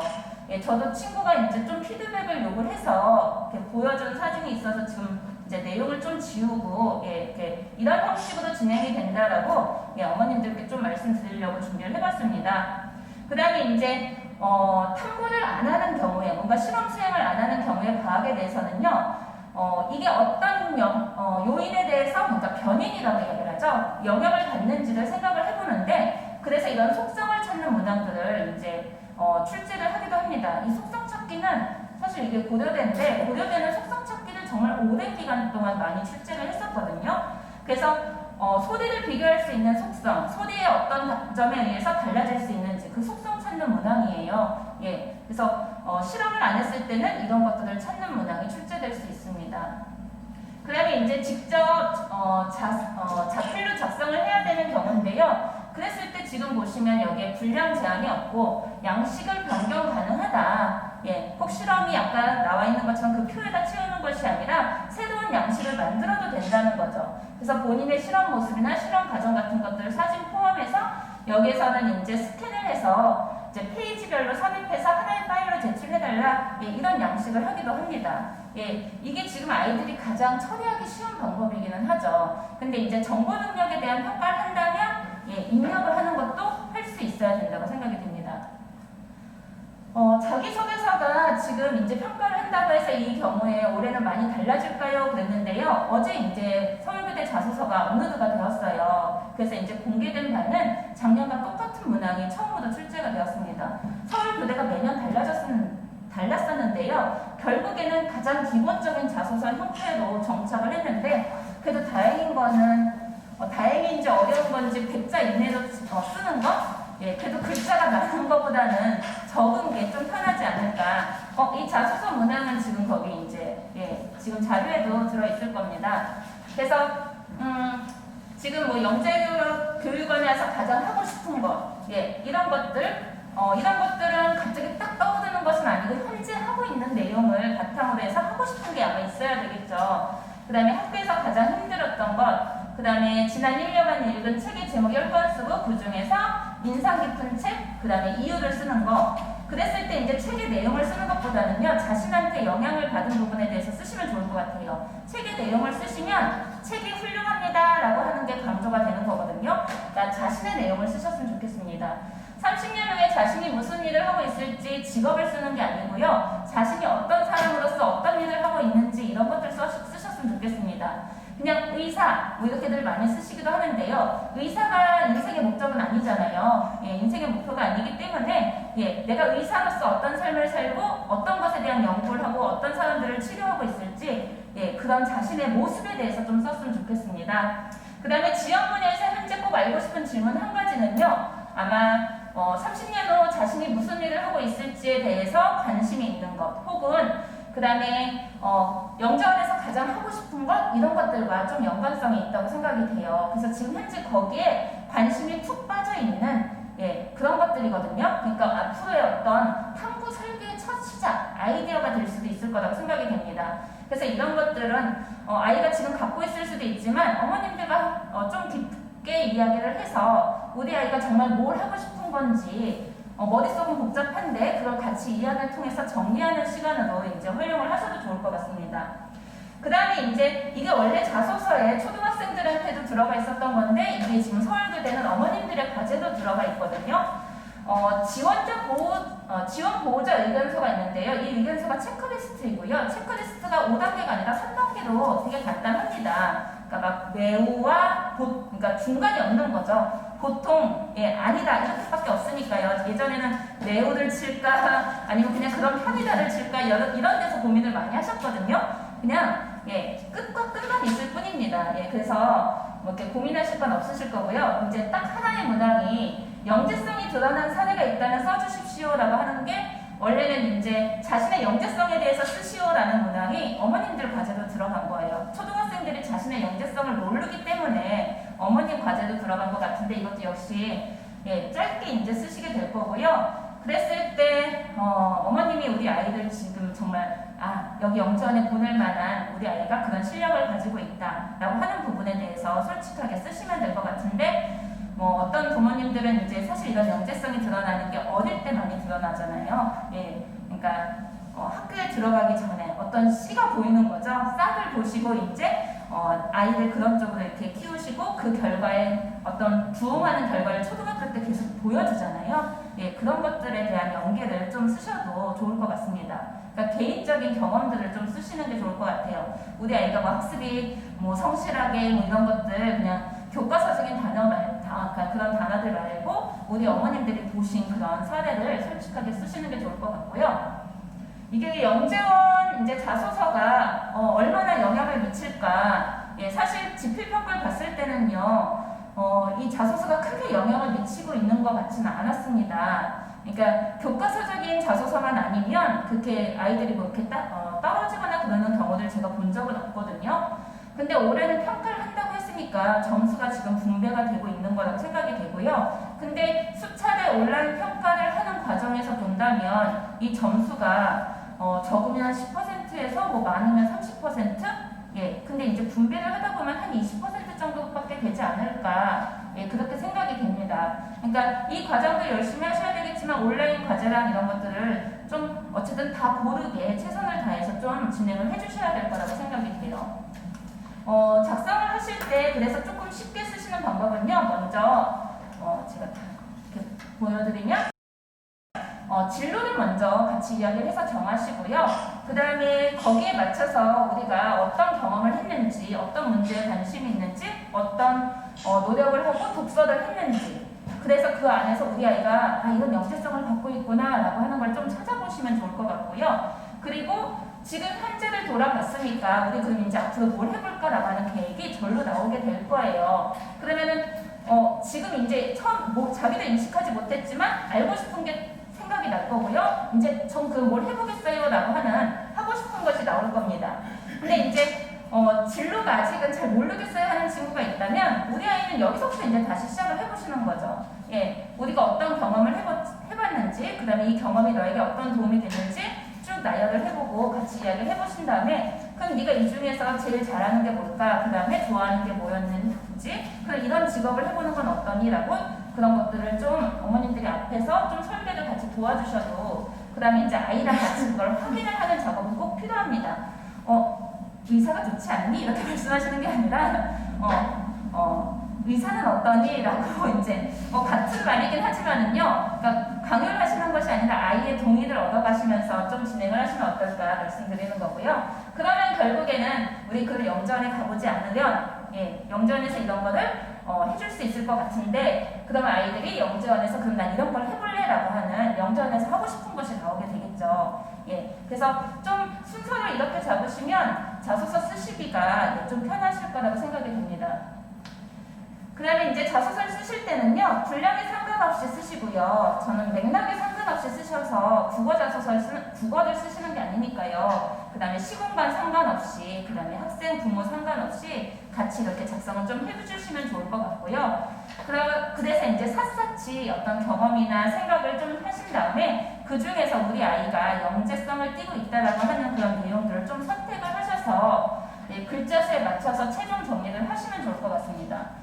예, 저도 친구가 이제 좀 피드백을 요구를 해서 이렇게 보여준 사진이 있어서 지금 이제 내용을 좀 지우고 예, 이렇게 이런 형식으로 진행이 된다라고 예, 어머님들께 좀 말씀드리려고 준비를 해봤습니다. 그 다음에 이제 탐구를 안 하는 경우에 뭔가 실험 수행을 안 하는 경우에 과학에 대해서는요. 이게 어떤 요인에 대해서 뭔가 변인이라고 얘기를 하죠. 영향을 받는지를 생각을 해보는데 그래서 이런 속성을 찾는 문항들을 이제 출제를 하기도 합니다. 이 속성 찾기는 사실 이게 고려대인데 고려대는 속성 찾기를 정말 오랜 기간 동안 많이 출제를 했었거든요. 그래서 소리를 비교할 수 있는 속성, 소리의 어떤 점에 의해서 달라질 수 있는지 그 속성 찾는 문항이에요. 예, 그래서 실험을 안 했을 때는 이런 것들을 찾는 문항이 출제될 수 있습니다. 그 다음에 이제 직접 자필로 작성을 해야 되는 경우인데요. 그랬을 때 지금 보시면 여기에 분량 제한이 없고 양식을 변경 가능하다. 예, 혹 실험이 아까 나와 있는 것처럼 그 표에다 채우는 것이 아니라 새로운 양식을 만들어도 된다는 거죠. 그래서 본인의 실험 모습이나 실험 과정 같은 것들을 사진 포함해서 여기에서는 이제 스캔을 해서 이제 페이지별로 삽입해서 하나의 파일로 제출해달라. 예, 이런 양식을 하기도 합니다. 예, 이게 지금 아이들이 가장 처리하기 쉬운 방법이기는 하죠. 근데 이제 정보 능력에 대한 평가를 한다면 예, 입력을 하는 것도 할 수 있어야 된다고 생각이 됩니다. 자기소개서가 지금 이제 평가를 한다고 해서 이 경우에 올해는 많이 달라질까요? 그랬는데요. 어제 이제 서울교대 자소서가 업로드가 되었어요. 그래서 이제 공개된 바는 작년과 똑같은 문항이 처음으로 출제가 되었습니다. 서울교대가 매년 달랐었는데요. 결국에는 가장 기본적인 자소서 형태로 정착을 했는데 그래도 다행인 거는 다행인지 어려운 건지 100자 이내로 쓰는 거? 예, 그래도 글자가 많은 것보다는 적은 게 좀 편하지 않을까. 이 자소서 문항은 지금 거기 이제, 예, 지금 자료에도 들어있을 겁니다. 그래서, 지금 뭐 영재교육원에서 가장 하고 싶은 것, 예, 이런 것들은 갑자기 딱 떠오르는 것은 아니고 현재 하고 있는 내용을 바탕으로 해서 하고 싶은 게 아마 있어야 되겠죠. 그 다음에 학교에서 가장 힘들었던 것, 그 다음에 지난 1년간 읽은 책의 제목 10권 쓰고 그 중에서 인상 깊은 책, 그 다음에 이유를 쓰는 거. 그랬을 때 이제 책의 내용을 쓰는 것보다는요, 자신한테 영향을 받은 부분에 대해서 쓰시면 좋을 것 같아요. 책의 내용을 쓰시면 책이 훌륭합니다 라고 하는 게 강조가 되는 거거든요. 그러니까 자신의 내용을 쓰셨으면 좋겠습니다. 30년 후에 자신이 무슨 일을 하고 있을지 직업을 쓰는 게 아니고요. 자신이 어떤 사람으로서 어떤 일을 하고 있는지 이런 것들 쓰셨으면 좋겠습니다. 그냥 의사 뭐 이렇게들 많이 쓰시기도 하는데요. 의사가 인생의 목적은 아니잖아요. 예, 인생의 목표가 아니기 때문에 예, 내가 의사로서 어떤 삶을 살고 어떤 것에 대한 연구를 하고 어떤 사람들을 치료하고 있을지 예, 그런 자신의 모습에 대해서 좀 썼으면 좋겠습니다. 그 다음에 지역 분야에서 현재 꼭 알고 싶은 질문 한 가지는요. 아마 30년 후 자신이 무슨 일을 하고 있을지에 대해서 관심이 있는 것 혹은 그 다음에 영재원에서 가장 하고 싶은 것 이런 것들과 좀 연관성이 있다고 생각이 돼요. 그래서 지금 현재 거기에 관심이 푹 빠져있는 예, 그런 것들이거든요. 그러니까 앞으로의 어떤 탐구 설계의 첫 시작 아이디어가 될 수도 있을 거라고 생각이 됩니다. 그래서 이런 것들은 아이가 지금 갖고 있을 수도 있지만 어머님들과 좀 깊게 이야기를 해서 우리 아이가 정말 뭘 하고 싶은 건지 머릿속은 복잡한데 그걸 같이 이야기를 통해서 정리하는 시간으로 이제 활용을 하셔도 좋을 것 같습니다. 그 다음에 이제 이게 원래 자소서에 초등학생들한테도 들어가 있었던 건데 이게 지금 서울교대는 어머님들의 과제도 들어가 있거든요. 지원 보호자 의견서가 있는데요. 이 의견서가 체크리스트이고요. 체크리스트가 5단계가 아니라 3단계로 되게 간단합니다. 그러니까 막 매우와 그러니까 중간이 없는 거죠. 보통 아니다 이렇게밖에 없으니까요. 예전에는 매우를 칠까 아니면 그냥 그런 편의다를 칠까 이런 데서 고민을 많이 하셨거든요. 그냥 끝과 끝만 있을 뿐입니다. 그래서 뭐 이렇게 고민하실 건 없으실 거고요. 이제 딱 하나의 문항이 영재성이 드러난 사례가 있다면 써주십시오라고 하는 게 원래는 이제 자신의 영재성에 대해서 쓰시오라는 문항이 어머님들 과제도 들어간 거예요. 초등학생들이 자신의 영재성을 모르기 때문에 어머님 과제도 들어간 것 같은데 이것도 역시 짧게 이제 쓰시게 될 거고요. 그랬을 때 어머님이 우리 아이들 지금 정말 여기 영재원에 보낼 만한 우리 아이가 그런 실력을 가지고 있다라고 하는 부분에 대해서 솔직하게 쓰시면 될 것 같은데 뭐 어떤 부모님들은 이제 사실 이런 영재성이 드러나는 게 어릴 때 많이 드러나잖아요. 그러니까 학교에 들어가기 전에 어떤 씨가 보이는 거죠. 싹을 보시고 이제 아이들 그런 쪽으로 이렇게 키우시고 그 결과에 어떤 부응하는 결과를 초등학교 때 계속 보여주잖아요. 그런 것들에 대한 연계를 좀 쓰셔도 좋을 것 같습니다. 그러니까 개인적인 경험들을 좀 쓰시는 게 좋을 것 같아요. 우리 아이가 뭐 학습이 뭐 성실하게 뭐 이런 것들 그냥 교과서적인 그런 단어들 말고 우리 어머님들이 보신 그런 사례를 솔직하게 쓰시는 게 좋을 것 같고요. 이게 영재원 이제 자소서가 얼마나 영향을 미칠까? 사실 지필평가를 봤을 때는요, 이 자소서가 크게 영향을 미치고 있는 것 같지는 않았습니다. 그러니까 교과서적인 자소서만 아니면 그렇게 아이들이 뭐 이렇게 떨어지거나 그러는 경우를 제가 본 적은 없거든요. 근데 올해는 평가를 한다고 했으니까 점수가 지금 분배가 되고 있는 거라고 생각이 되고요. 근데 수차례 온라인 평가를 하는 과정에서 본다면 이 점수가 적으면 10%에서 뭐 많으면 30%? 근데 이제 분배를 하다 보면 한 20% 정도밖에 되지 않을까 그렇게 생각이 됩니다. 그러니까 이 과정도 열심히 하셔야 되겠지만 온라인 과제랑 이런 것들을 좀 어쨌든 다 고르게 최선을 다해서 좀 진행을 해주셔야 될 거라고 생각이 돼요. 작성을 하실 때 그래서 조금 쉽게 쓰시는 방법은요. 먼저 제가 이렇게 보여드리면 진로를 먼저 같이 이야기를 해서 정하시고요. 그 다음에 거기에 맞춰서 우리가 어떤 경험을 했는지, 어떤 문제에 관심이 있는지, 어떤 노력을 하고 독서를 했는지, 그래서 그 안에서 우리 아이가 이런 영재성을 갖고 있구나 라고 하는 걸 좀 찾아보시면 좋을 것 같고요. 그리고 지금 현재를 돌아봤으니까 우리 그럼 이제 앞으로 뭘 해볼까라고 하는 계획이 절로 나오게 될 거예요. 그러면은 지금 이제 처음 자기도 인식하지 못했지만 알고 싶은 게 생각이 날 거고요. 이제 전 그 뭘 해보겠어요라고 하는 하고 싶은 것이 나올 겁니다. 근데 이제 진로가 아직은 잘 모르겠어요 하는 친구가 있다면 우리 아이는 여기서부터 이제 다시 시작을 해보시는 거죠. 우리가 어떤 경험을 해봤는지, 그 다음에 이 경험이 너에게 어떤 도움이 됐는지 쭉 나열을 해보고 같이 이야기를 해보신 다음에 그럼 네가 이 중에서 제일 잘하는 게 뭘까? 그 다음에 좋아하는 게 뭐였는지, 그럼 이런 직업을 해보는 건 어떠니? 라고 그런 것들을 좀 어머님들이 앞에서 좀 설계를 같이 도와주셔도 그 다음에 이제 아이랑 같이 그걸 확인을 하는 작업은 꼭 필요합니다. 의사가 좋지 않니? 이렇게 말씀하시는 게 아니라 의사는 어떠니? 라고 이제 같은 말이긴 하지만은요, 그러니까 강요를 하시는 것이 아니라 아이의 동의를 얻어가시면서 좀 진행을 하시면 어떨까 말씀드리는 거고요. 그러면 결국에는 우리 그 영재원에 가보지 않으면 영재원에서 이런 거를 해줄 수 있을 것 같은데, 그러면 아이들이 영재원에서 그럼 난 이런 걸 해볼래? 라고 하는 영재원에서 하고 싶은 것이 나오게 되겠죠. 그래서 좀 순서를 이렇게 잡으시면 자소서 쓰시기가 좀 편하실 거라고 생각이 됩니다. 그 다음에 이제 자소서를 쓰실 때는요, 분량에 상관없이 쓰시고요. 저는 맥락에 상관없이 쓰셔서 국어를 쓰시는 게 아니니까요. 그 다음에 시공간 상관없이, 그 다음에 학생, 부모 상관없이 같이 이렇게 작성을 좀 해주시면 좋을 것 같고요. 그래서 이제 샅샅이 어떤 경험이나 생각을 좀 하신 다음에 그 중에서 우리 아이가 영재성을 띠고 있다라고 하는 그런 내용들을 좀 선택을 하셔서 글자 수에 맞춰서 최종 정리를 하시면 좋을 것 같습니다.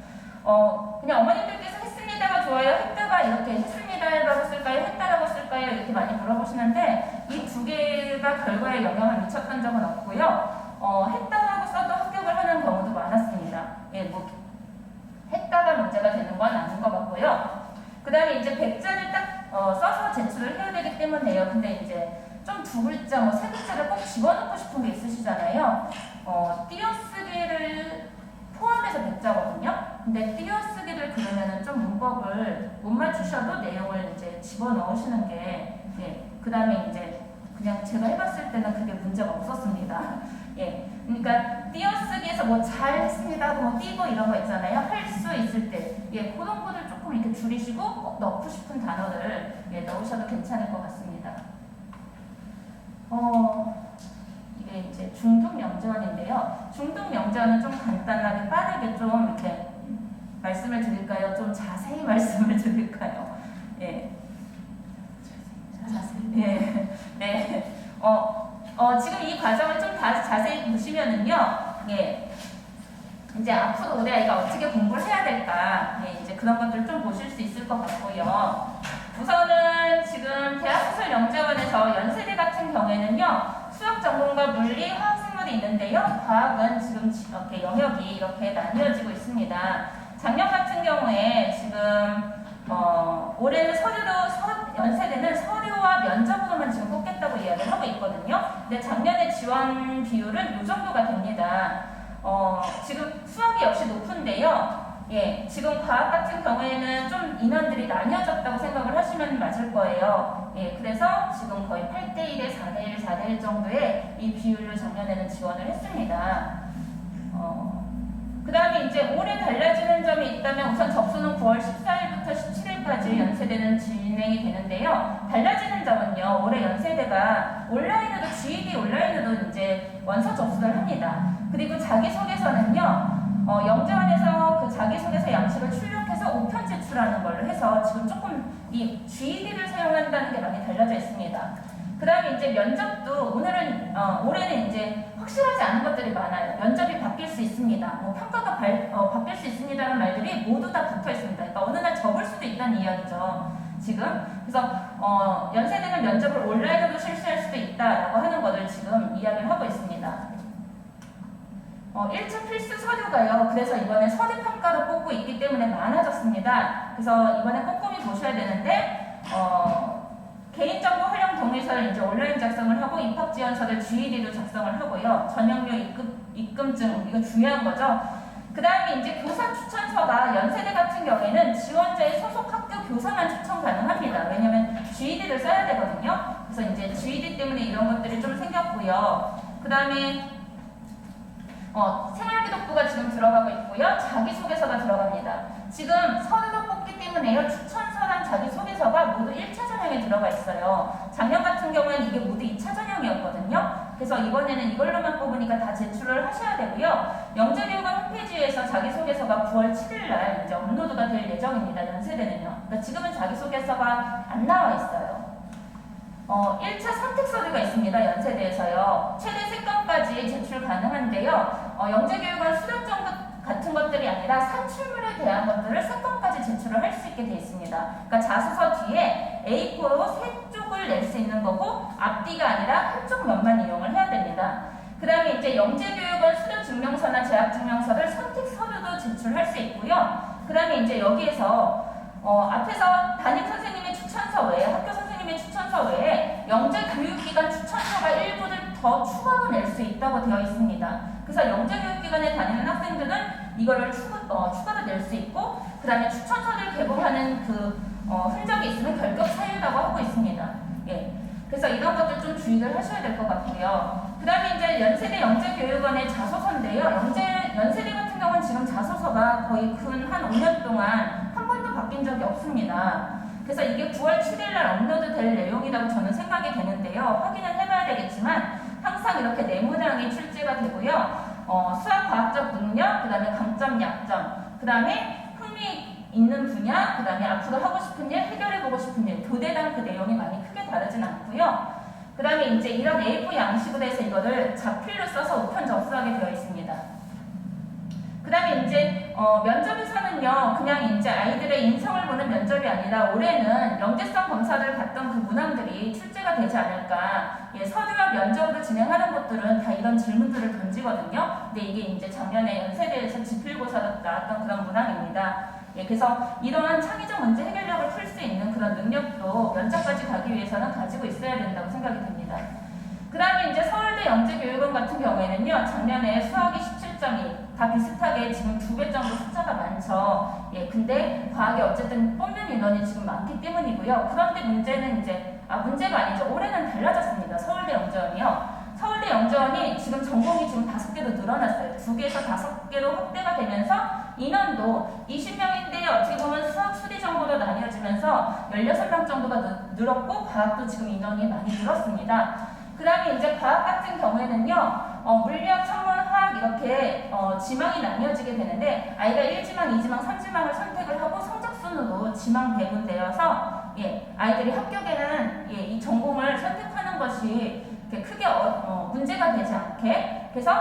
그냥 어머님들께서 했습니다가 좋아요, 했다가 이렇게 했습니다라고 쓸까요, 했다라고 쓸까요, 이렇게 많이 물어보시는데 이 두 개가 결과에 영향을 미쳤던 적은 없고요. 했다라고 써도 합격을 하는 경우도 많았습니다. 근데 띄어쓰기를 그러면은 좀 문법을 못 맞추셔도 내용을 이제 집어넣으시는 게, 예, 그 다음에 이제 그냥 제가 해봤을 때는 그게 문제가 없었습니다. 예, 그러니까 띄어쓰기에서 뭐 잘했습니다, 뭐 띄고 이런 거 있잖아요. 할 수 있을 때, 예, 그런 거를 조금 이렇게 줄이시고 꼭 넣고 싶은 단어를 예, 넣으셔도 괜찮을 것 같습니다. 이게 이제 중등 명제어인데요. 중등 명제어는 좀 간단하게 빠르게 좀 이렇게 말씀을 드릴까요? 좀 자세히 말씀을 드릴까요? 예. 자세히. 예. 네. 지금 이 과정을 좀 자세히 보시면은요. 예. 이제 앞으로 우리 아이가 어떻게 공부를 해야 될까? 예, 이제 그런 것들을 좀 보실 수 있을 것 같고요. 우선은 지금 대학수술 영재원에서 연세대 같은 경우에는요. 수학 전공과 물리, 화학 생물이 있는데요. 과학은 지금 이렇게 영역이 이렇게 나뉘어지고 있습니다. 작년 같은 경우에 지금 올해는 연세대는 서류와 면접으로만 지금 뽑겠다고 이야기를 하고 있거든요. 근데 작년에 지원 비율은 이 정도가 됩니다. 지금 수학이 역시 높은데요. 예, 지금 과학 같은 경우에는 좀 인원들이 나뉘어졌다고 생각을 하시면 맞을 거예요. 예, 그래서 지금 거의 8대1에 4대1, 4대1 정도의 이 비율로 작년에는 지원을 했습니다. 그 다음에 이제 올해 달라지는 점이 있다면 우선 접수는 9월 14일부터 17일까지 연세대는 진행이 되는데요. 달라지는 점은요. 올해 연세대가 온라인으로 GED 온라인으로 이제 원서 접수를 합니다. 그리고 자기소개서는요. 영재원에서 그 자기소개서 양식을 출력해서 우편 제출하는 걸로 해서 지금 조금 이 GED를 사용한다는 게 많이 달라져 있습니다. 그 다음에 이제 면접도 올해는 이제 확실하지 않은 것들이 많아요. 면접이 바뀔 수 있습니다. 뭐 평가가 바뀔 수 있습니다라는 말들이 모두 다 붙어 있습니다. 그러니까 어느 날 접을 수도 있다는 이야기죠. 지금. 그래서 연세대는 면접을 온라인으로 실시할 수도 있다라고 하는 것을 지금 이야기를 하고 있습니다. 1차 필수 서류가요. 그래서 이번에 서류 평가로 뽑고 있기 때문에 많아졌습니다. 그래서 이번에 꼼꼼히 보셔야 되는데 개인정보 활용 동의서를 이제 온라인 작성을 하고 입학지원서를 GED로 작성을 하고요. 전형료 입금증 이거 중요한 거죠. 그 다음에 이제 교사 추천서가 연세대 같은 경우에는 지원자의 소속 학교 교사만 추천 가능합니다. 왜냐면 GED를 써야 되거든요. 그래서 이제 GED 때문에 이런 것들이 좀 생겼고요. 그 다음에 생활기록부가 지금 들어가고 있고요. 자기소개서가 들어갑니다. 지금 서류로 뽑기 때문에요. 추천서랑 자기소개서가 모두 1차 전형에 들어가 있어요. 작년 같은 경우에는 이게 모두 2차 전형이었거든요. 그래서 이번에는 이걸로만 뽑으니까 다 제출을 하셔야 되고요. 영재교육원 홈페이지에서 자기소개서가 9월 7일 날 이제 업로드가 될 예정입니다. 연세대는요. 그러니까 지금은 자기소개서가 안 나와 있어요. 1차 선택 서류가 있습니다. 연세대에서요. 최대 3건까지 제출 가능한데요. 영재교육원 수료증 같은 것들이 아니라 산출물에 대한 것들을 3건까지 제출을 할 수 있게 되어 있습니다. 그러니까 자소서 뒤에 A4로 3쪽을 낼 수 있는 거고 앞뒤가 아니라 한쪽 면만 이용을 해야 됩니다. 그 다음에 이제 영재교육원 수료증명서나 재학증명서를 선택 서류도 제출할 수 있고요. 그 다음에 이제 여기에서 앞에서 담임선생님의 추천서 외에 학교 선생님의 추천서 외에 영재교육기관 추천서가 일부를 더 추가로 낼 수 있다고 되어 있습니다. 그래서 영재교육기관에 다니는 학생들은 이거를 추가로 낼 수 있고 그 다음에 추천서를 개봉하는 그 흔적이 있으면 결격 사유라고 하고 있습니다. 예. 그래서 이런 것들 좀 주의를 하셔야 될 것 같고요. 그 다음에 이제 연세대 영재교육원의 자소서인데요. 연세대 같은 경우는 지금 자소서가 거의 한 5년 동안 한 번도 바뀐 적이 없습니다. 그래서 이게 9월 7일날 업로드 될 내용이라고 저는 생각이 되는데요. 확인을 해봐야 되겠지만 항상 이렇게 네모장이 출제가 되고요. 수학 과학적 능력, 그 다음에 강점, 약점, 그 다음에 흥미 있는 분야, 그 다음에 앞으로 하고 싶은 일, 해결해보고 싶은 일, 교대당 그 내용이 많이 크게 다르진 않고요. 그 다음에 이제 이런 A4 양식으로 해서 이거를 자필로 써서 우편 접수하게 되어 있습니다. 그 다음에 이제 면접에서는요 그냥 이제 아이들의 인성을 보는 면접이 아니라 올해는 영재성 검사를 받던 그 문항들이 출제가 되지 않을까. 예, 서류와 면접으로 진행하는 것들은 다 이런 질문들을 던지거든요. 근데 이게 이제 작년에 연세대에서 지필고사로 나왔던 그런 문항입니다. 예, 그래서 이러한 창의적 문제 해결력을 풀 수 있는 그런 능력도 면접까지 가기 위해서는 가지고 있어야 된다고 생각이 듭니다. 그 다음에 이제 서울대 영재교육원 같은 경우에는요 작년에 수학이 17점이 다 비슷하게 지금 2배 정도 숫자가 많죠. 예, 근데 과학이 어쨌든 뽑는 인원이 지금 많기 때문이고요. 그런데 문제는 이제, 문제가 아니죠. 올해는 달라졌습니다. 서울대 영재원이요. 서울대 영재원이 지금 전공이 지금 5개로 늘어났어요. 2개에서 5개로 확대가 되면서 인원도 20명인데 어떻게 보면 수학, 수리 정도로 나뉘어지면서 16명 정도가 늘었고 과학도 지금 인원이 많이 늘었습니다. 그 다음에 이제 과학 같은 경우에는요, 물리학, 천문, 화학 이렇게 지망이 나뉘어지게 되는데 아이가 1지망, 2지망, 3지망을 선택을 하고 성적 순으로 지망 배분되어서 아이들이 합격에는 이 전공을 선택하는 것이 크게 문제가 되지 않게 그래서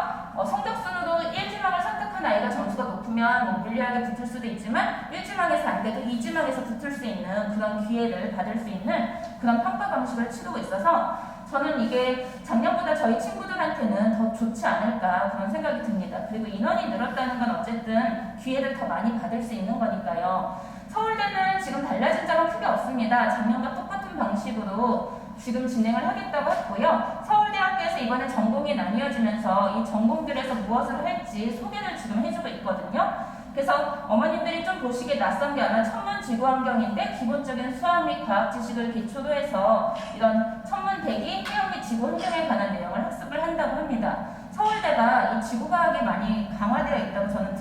성적 순으로 1지망을 선택한 아이가 점수가 높으면 뭐 물리학에 붙을 수도 있지만 1지망에서 안 돼도 2지망에서 붙을 수 있는 그런 기회를 받을 수 있는 그런 평가 방식을 치르고 있어서 저는 이게 작년보다 저희 친구들한테는 더 좋지 않을까 그런 생각이 듭니다. 그리고 인원이 늘었다는 건 어쨌든 기회를 더 많이 받을 수 있는 거니까요. 서울대는 지금 달라진 점은 크게 없습니다. 작년과 똑같은 방식으로 지금 진행을 하겠다고 했고요. 서울대학교에서 이번에 전공이 나뉘어지면서 이 전공들에서 무엇을 할지 소개를 지금 해주고 있거든요. 그래서 어머님들이 좀 보시기에 낯선 게 아마 천문 지구환경인데 기본적인 수학 및 과학 지식을 기초로 해서 이런 천문 대기, 해양 및 지구 환경에 관한 내용을 학습을 한다고 합니다. 서울대가 이 지구과학이 많이 강화되어 있다고 저는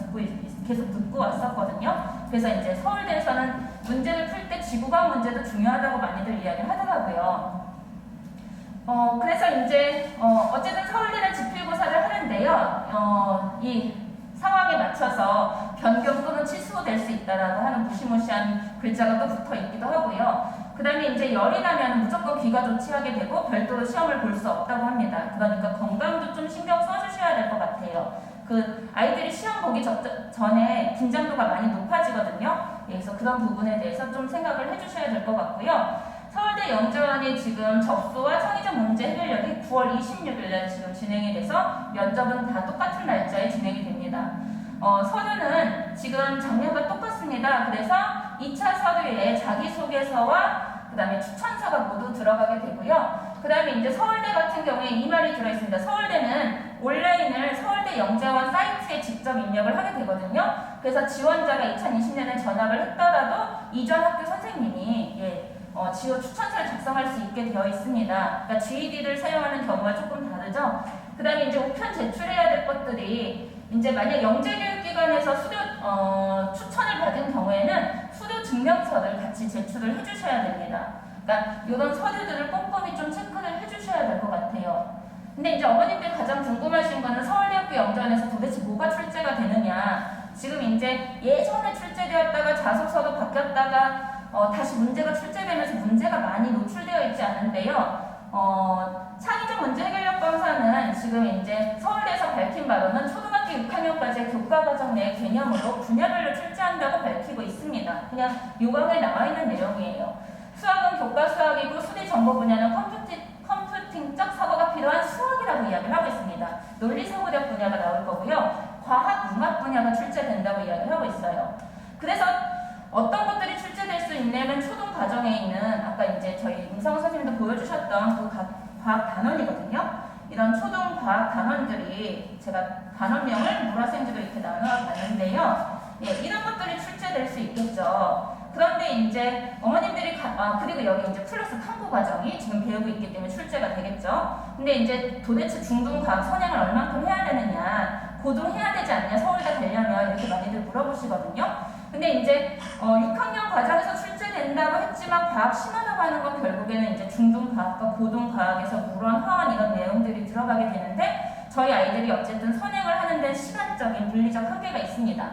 계속 듣고 왔었거든요. 그래서 이제 서울대에서는 문제를 풀 때 지구과학 문제도 중요하다고 많이들 이야기를 하더라고요. 그래서 이제 어쨌든 서울대는 지필고사를 하는데요. 이 상황에 맞춰서 변경 또는 취소될 수 있다라고 하는 무시무시한 글자가 또 붙어 있기도 하고요. 그 다음에 이제 열이 나면 무조건 귀가 조치하게 되고 별도로 시험을 볼 수 없다고 합니다. 그러니까 건강도 좀 신경 써주셔야 될 것 같아요. 그 아이들이 시험 보기 전에 긴장도가 많이 높아지거든요. 그래서 그런 부분에 대해서 좀 생각을 해주셔야 될 것 같고요. 서울대 영재원이 지금 접수와 창의적 문제 해결력이 9월 26일에 지금 진행이 돼서 면접은 다 똑같은 날짜에 진행이 됩니다. 서류는 지금 작년과 똑같습니다. 그래서 2차 서류에 자기소개서와 그 다음에 추천서가 모두 들어가게 되고요. 그 다음에 이제 서울대 같은 경우에 이 말이 들어있습니다. 서울대는 온라인을 서울대 영재원 사이트에 직접 입력을 하게 되거든요. 그래서 지원자가 2020년에 전학을 했더라도 이전 학교 선생님이 지원 추천서를 작성할 수 있게 되어 있습니다. 그러니까 GED를 사용하는 경우가 조금 다르죠. 그 다음에 이제 우편 제출해야 될 것들이 이제 만약 영재교육기관에서 수료 추천을 받은 경우에는 수료 증명서를 같이 제출을 해주셔야 됩니다. 그러니까 이런 서류들을 꼼꼼히 좀 체크를 해주셔야 될 것 같아요. 근데 이제 어머님들 가장 궁금하신 거는 서울대학교 영재원에서 도대체 뭐가 출제가 되느냐. 지금 이제 예전에 출제되었다가 자소서도 바뀌었다가 다시 문제가 출제되면서 문제가 많이 노출되어 있지 않은데요. 창의적 문제 해결력 검사는 지금 이제 서울대에서 밝힌 바로는 초등학교 6학년까지의 교과과정 내 개념으로 분야별로 출제한다고 밝히고 있습니다. 그냥 요강에 나와 있는 내용이에요. 수학은 교과 수학이고 수리 정보 분야는 컴퓨팅적 사고가 필요한 수학이라고 이야기를 하고 있습니다. 논리사고력 분야가 나올 거고요. 과학, 문학 분야가 출제된다고 이야기를 하고 있어요. 그래서 어떤 것들이 출제될 수 있냐면 초등 과정에 있는 아까 이제 저희 임상훈 선생님도 보여주셨던 그 과학 단원이거든요. 이런 초등 과학 단원들이 제가 단원명을 물화생지로 이렇게 나누어 봤는데요. 이런 것들이 출제될 수 있겠죠. 그런데 이제 어머님들이 그리고 여기 이제 플러스 탐구 과정이 지금 배우고 있기 때문에 출제가 되겠죠. 근데 이제 도대체 중등 과학 선행을 얼만큼 해야 되느냐, 고등 해야 되지 않냐, 서울대 가려면 이렇게 많이들 물어보시거든요. 근데 이제 6학년 과정에서 출제된다고 했지만 과학 심화라고 하는 건 결국에는 이제 중등 과학과 고등 과학에서 물원, 화원 이런 내용들이 들어가게 되는데 저희 아이들이 어쨌든 선행을 하는 데 시간적인 물리적 한계가 있습니다.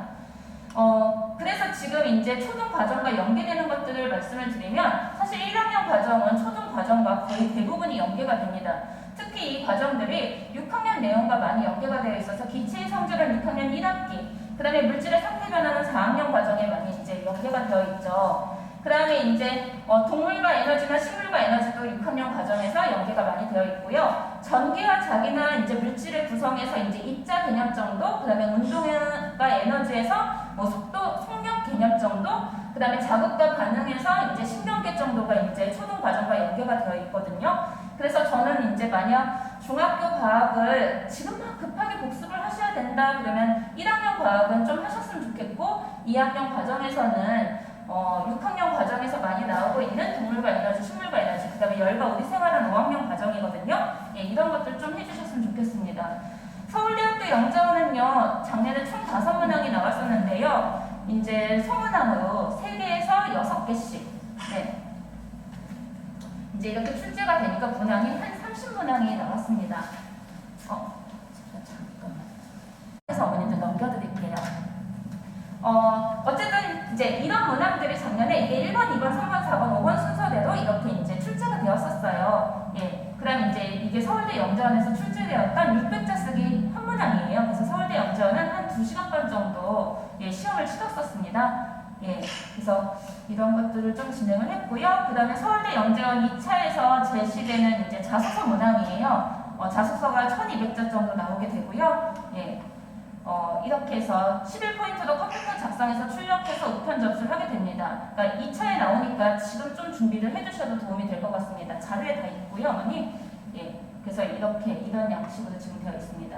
그래서 지금 이제 초등 과정과 연계되는 것들을 말씀을 드리면 사실 1학년 과정은 초등 과정과 거의 대부분이 연계가 됩니다. 특히 이 과정들이 6학년 내용과 많이 연계가 되어 있어서 기체의 성질은 6학년 1학기, 그 다음에 물질의 상태 변화는 4학년 과정에 많이 이제 연계가 되어 있죠. 그 다음에 이제 동물과 에너지나 식물과 에너지도 6학년 과정에서 연계가 많이 되어 있고요. 전기와 자기나 이제 물질의 구성에서 이제 입자 개념 정도, 그 다음에 운동과 에너지에서 속도, 속력 개념 정도, 그 다음에 자극과 반응에서 이제 신경계 정도가 이제 초등 과정과 연계가 되어 있거든요. 그래서 저는 이제 만약 중학교 과학을 지금 막 급하게 복습을 하셔야 된다 그러면 1학년 과학은 좀 하셨으면 좋겠고 2학년 과정에서는 6학년 과정에서 많이 나오고 있는 동물과 에너지, 식물과 에너지, 그 다음에 열과 우리 생활은 5학년 과정이거든요. 예, 이런 것들 좀 해주셨으면 좋겠습니다. 서울대학교 영재원은요, 작년에 총 5문항이 나왔었는데요. 이제 소문항으로 3개에서 6개씩. 네. 이제 이렇게 출제가 되니까 문항이 한 30문항이 나왔습니다. 잠깐만. 그래서 어머님들 넘겨드릴게요. 어쨌든 이제 이런 문항들이 작년에 이게 1번, 2번, 3번, 4번, 5번 순서대로 이렇게 이제 출제가 되었었어요. 예. 그다음 이제 이게 서울대 영재원에서 출제되었던 600자 쓰기 한 문항이에요. 그래서 서울대 영재원은 한 2시간 반 정도 시험을 치렀었습니다. 예. 그래서 이런 것들을 좀 진행을 했고요. 그 다음에 서울대 영재원 2차에서 제시되는 이제 자소서 문항이에요. 자소서가 1200자 정도 나오게 되고요. 예. 이렇게 해서 11포인트도 컴퓨터 작성해서 출력해서 우편 접수를 하게 됩니다. 그러니까 2차에 나오니까 지금 좀 준비를 해주셔도 도움이 될 것 같습니다. 자료에 다 있고요, 어머니. 예, 그래서 이렇게 이런 양식으로 지금 되어 있습니다.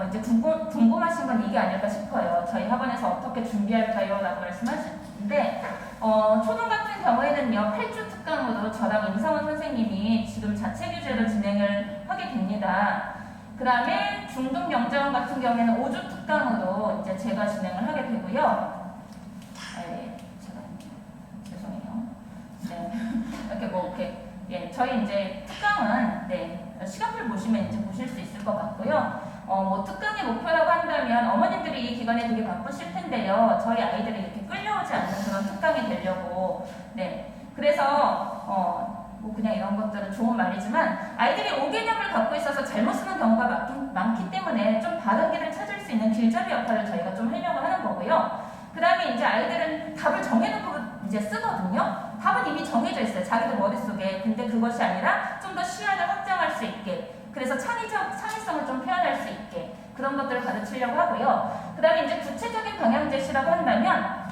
이제 궁금하신 건 이게 아닐까 싶어요. 저희 학원에서 어떻게 준비할까요? 라고 말씀하시는데 초등 같은 경우에는요, 8주 특강으로 저랑 임상원 선생님이 지금 자체 규제로 진행을 하게 됩니다. 그 다음에 중등 영재원 같은 경우에는 5주 특강으로 이제 제가 진행을 하게 되고요. 죄송해요. 네. 이렇게 이렇게, 저희 이제 특강은, 시간표 보시면 이제 보실 수 있을 것 같고요. 특강의 목표라고 한다면 어머님들이 이 기간에 되게 바쁘실 텐데요. 저희 아이들이 이렇게 끌려오지 않는 그런 특강이 되려고, 그래서, 그냥 이런 것들은 좋은 말이지만 아이들이 오개념을 갖고 있어서 잘못 쓰는 경우가 많기 때문에 좀 바른 길을 찾을 수 있는 길잡이 역할을 저희가 좀 하려고 하는 거고요. 그 다음에 이제 아이들은 답을 정해놓고 이제 쓰거든요. 답은 이미 정해져 있어요. 자기들 머릿속에. 근데 그것이 아니라 좀 더 시야를 확장할 수 있게, 그래서 창의성을 좀 표현할 수 있게 그런 것들을 가르치려고 하고요. 그 다음에 이제 구체적인 방향 제시라고 한다면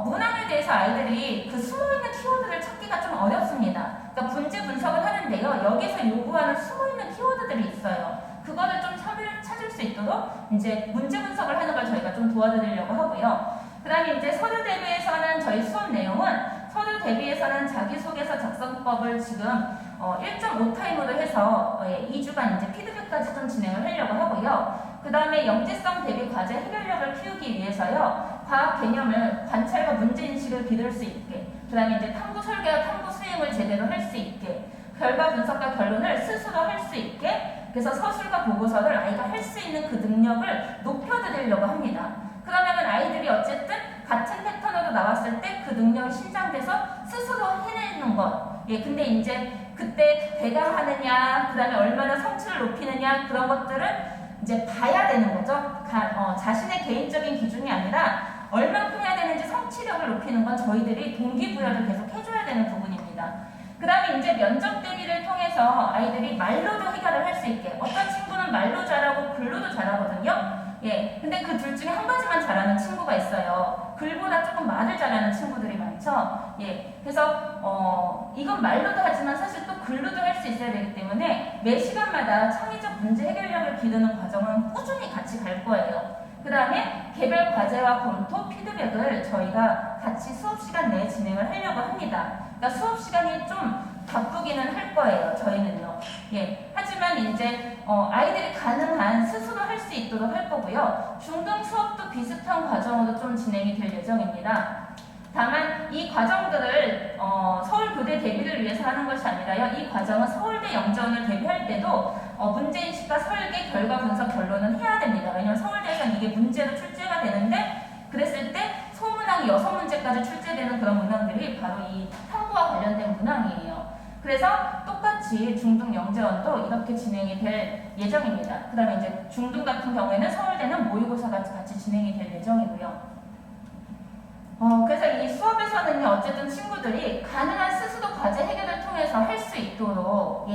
문항에 대해서 아이들이 그 숨어있는 키워드를 찾기가 좀 어렵습니다. 그러니까 문제 분석을 하는데요. 여기서 요구하는 숨어있는 키워드들이 있어요. 그거를 좀 찾을 수 있도록 이제 문제 분석을 하는 걸 저희가 좀 도와드리려고 하고요. 그 다음에 이제 서류 대비에서는 저희 수업 내용은 서류 대비에서는 자기소개서 작성법을 지금 1.5타임으로 해서 2주간 이제 피드백까지 좀 진행을 하려고 하고요. 그 다음에 영재성 대비 과제 해결력을 키우기 위해서요. 과학 개념을 관찰과 문제인식을 기를 수 있게, 그 다음에 이제 탐구 설계와 탐구 수행을 제대로 할 수 있게, 결과 분석과 결론을 스스로 할 수 있게, 그래서 서술과 보고서를 아이가 할 수 있는 그 능력을 높여드리려고 합니다. 그러면은 아이들이 어쨌든 같은 패턴으로 나왔을 때 그 능력이 신장돼서 스스로 해내는 것. 근데 이제 그때 배강하느냐, 그 다음에 얼마나 성취를 높이느냐, 그런 것들을 이제 봐야 되는 거죠. 자신의 개인적인 기준이 아니라 얼만큼 해야 되는지 성취력을 높이는 건 저희들이 동기부여를 계속 해줘야 되는 부분입니다. 그 다음에 이제 면접 대비를 통해서 아이들이 말로도 해결을 할 수 있게, 어떤 친구는 말로 잘하고 글로도 잘하거든요. 근데 그 둘 중에 한 가지만 잘하는 친구가 있어요. 글보다 조금 말을 잘하는 친구들이 많죠. 그래서 이건 말로도 하지만 사실 또 글로도 할 수 있어야 되기 때문에 매 시간마다 창의적 문제 해결력을 기르는 과정은 꾸준히 같이 갈 거예요. 그 다음에 개별 과제와 검토, 피드백을 저희가 같이 수업 시간 내에 진행을 하려고 합니다. 그러니까 수업 시간이 좀 바쁘기는 할 거예요. 저희는요. 하지만 이제 아이들이 가능한 스스로 할 수 있도록 할 거고요. 중등 수업도 비슷한 과정으로 좀 진행이 될 예정입니다. 다만 이 과정들을 서울교대 대비를 위해서 하는 것이 아니라요. 이 과정은 서울대 영재원을 대비할 때도 문제인식과 설계, 결과 분석, 결론은 해야 됩니다. 왜냐하면 서울대에서는 이게 문제로 출제가 되는데 그랬을 때 소문항이 6문제까지 출제되는 그런 문항들이 바로 이 탐구와 관련된 문항이에요. 그래서 똑같이 중등 영재원도 이렇게 진행이 될 예정입니다. 그 다음에 이제 중등 같은 경우에는 서울대는 모의고사가 같이 진행이 될 예정이고요. 그래서 이 수업에서는요, 어쨌든 친구들이 가능한 스스로 과제 해결을 통해서 할 수 있도록,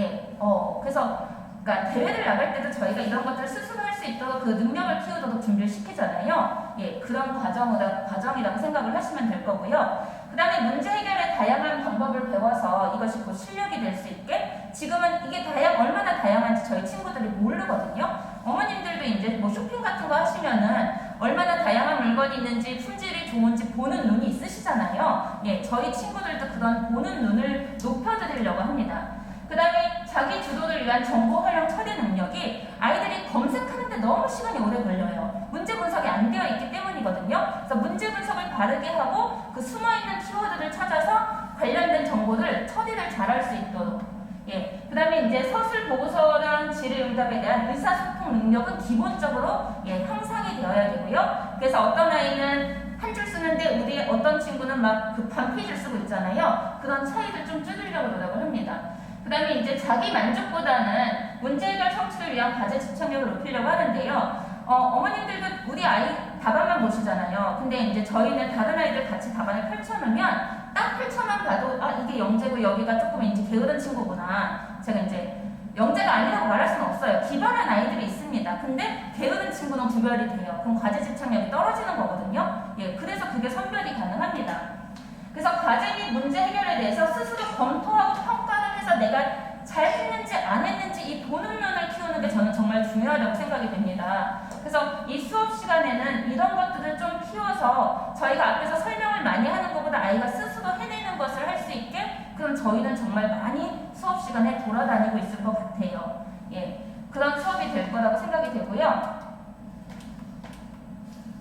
그래서 그러니까 대회를 나갈 때도 저희가 이런 것들을 스스로 할 수 있도록 그 능력을 키우도록 준비를 시키잖아요. 예, 그런 과정이라고 생각을 하시면 될 거고요. 그 다음에 문제 해결의 다양한 방법을 배워서 이것이 곧 실력이 될 수 있게, 지금은 이게 얼마나 다양한지 저희 친구들이 모르거든요. 어머님들도 이제 뭐 쇼핑 같은 거 하시면은 얼마나 다양한 물건이 있는지 품질이 좋은지 보는 눈이 있으시잖아요. 예, 저희 친구들도 그런 보는 눈을 높여드리려고 합니다. 그 다음에 자기 주도를 위한 정보 활용 처리 능력이, 아이들이 검색하는데 너무 시간이 오래 걸려요. 문제 분석이 안 되어 있기 때문이거든요. 그래서 문제 분석을 바르게 하고 그 숨어있는 키워드를 찾아서 관련된 정보를 처리를 잘할 수 있도록. 예, 그 다음에 이제 서술 보고서랑 질의응답에 대한 의사소통 능력은 기본적으로 향상이 되어야 되고요. 그래서 어떤 아이는 한 줄 쓰는데 우리 어떤 친구는 막 그 반 페이지를 쓰고 있잖아요. 그런 차이를 좀 줄이려고 노력을 합니다. 그 다음에 이제 자기 만족보다는 문제 해결 성취를 위한 과제 집착력을 높이려고 하는데요. 어머님들도 우리 아이 답안만 보시잖아요. 근데 이제 저희는 다른 아이들 같이 답안을 펼쳐놓으면 딱 펼쳐만 봐도 아, 이게 영재고 여기가 조금 이제 게으른 친구구나. 제가 이제 영재가 아니라고 말할 수는 없어요. 기발한 아이들이 있습니다. 근데 게으른 친구는 구별이 돼요. 그럼 과제 집착력이 떨어지는 거거든요. 예, 그래서 그게 선별이 가능합니다. 그래서 과제 및 문제 해결에 대해서 스스로 검토하고 평가를 해서 내가 잘 했는지 안 했는지 이 보는 눈을 키우는 게 저는 정말 중요하다고 생각이 됩니다. 그래서 이 수업 시간에는 이런 것들을 좀 키워서 저희가 앞에서 설명을 많이 하는 것보다 아이가 스스로 해내는 것을 할 수 있게, 그럼 저희는 정말 많이 수업 시간에 돌아다니고 있을 것 같아요. 예, 그런 수업이 될 거라고 생각이 되고요.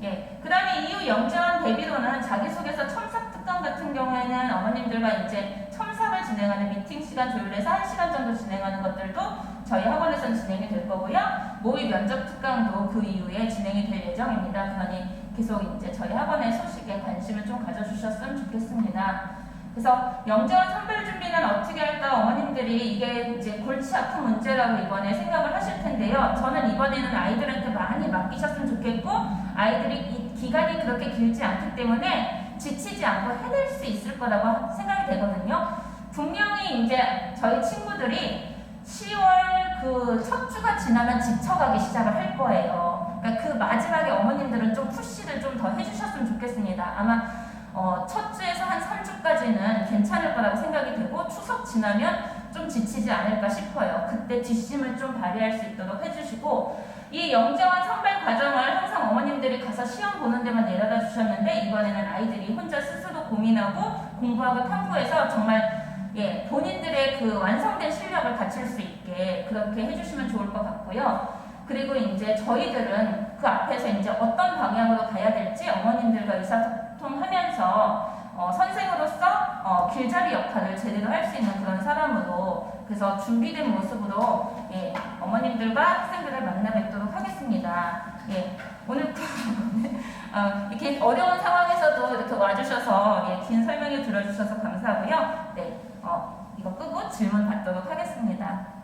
예, 그 다음에 이후 영재원 대비로는 자기소개서 첨삭 특강 같은 경우에는 어머님들과 이제 첨삭을 진행하는 미팅 시간 조율해서 1시간 정도 진행하는 것들도 저희 학원에서는 진행이 될 거고요. 모의 면접 특강도 그 이후에 진행이 될 예정입니다. 그러니 계속 이제 저희 학원의 소식에 관심을 좀 가져주셨으면 좋겠습니다. 그래서 영재원 선별 준비는 어떻게 할까, 어머님들이 이게 이제 골치 아픈 문제라고 이번에 생각을 하실 텐데요. 저는 이번에는 아이들한테 많이 맡기셨으면 좋겠고, 아이들이 이 기간이 그렇게 길지 않기 때문에 지치지 않고 해낼 수 있을 거라고 생각이 되거든요. 분명히 이제 저희 친구들이 10월 그 첫 주가 지나면 지쳐가기 시작을 할 거예요. 그러니까 그 마지막에 어머님들은 좀 푸시를 좀 더 해주셨으면 좋겠습니다. 아마 첫 주에서 한 3주까지는 괜찮을 거라고 생각이 되고, 추석 지나면 좀 지치지 않을까 싶어요. 그때 뒷심을 좀 발휘할 수 있도록 해주시고, 이 영재원 선발 과정을 항상 어머님들이 가서 시험 보는 데만 내려다 주셨는데, 이번에는 아이들이 혼자 스스로 고민하고 공부하고 탐구해서 정말 본인들의 그 완성된 실력을 갖출 수 있게 그렇게 해주시면 좋을 것 같고요. 그리고 이제 저희들은 그 앞에서 이제 어떤 방향으로 가야 될지 어머님들과 의사소통하면서 선생으로서 길잡이 역할을 제대로 할 수 있는 그런 사람으로, 그래서 준비된 모습으로 어머님들과 학생들을 만나 뵙도록 하겠습니다. 오늘 이렇게 어려운 상황에서도 이렇게 와주셔서 긴 설명을 들어주셔서 감사하고요. 이거 끄고 질문 받도록 하겠습니다.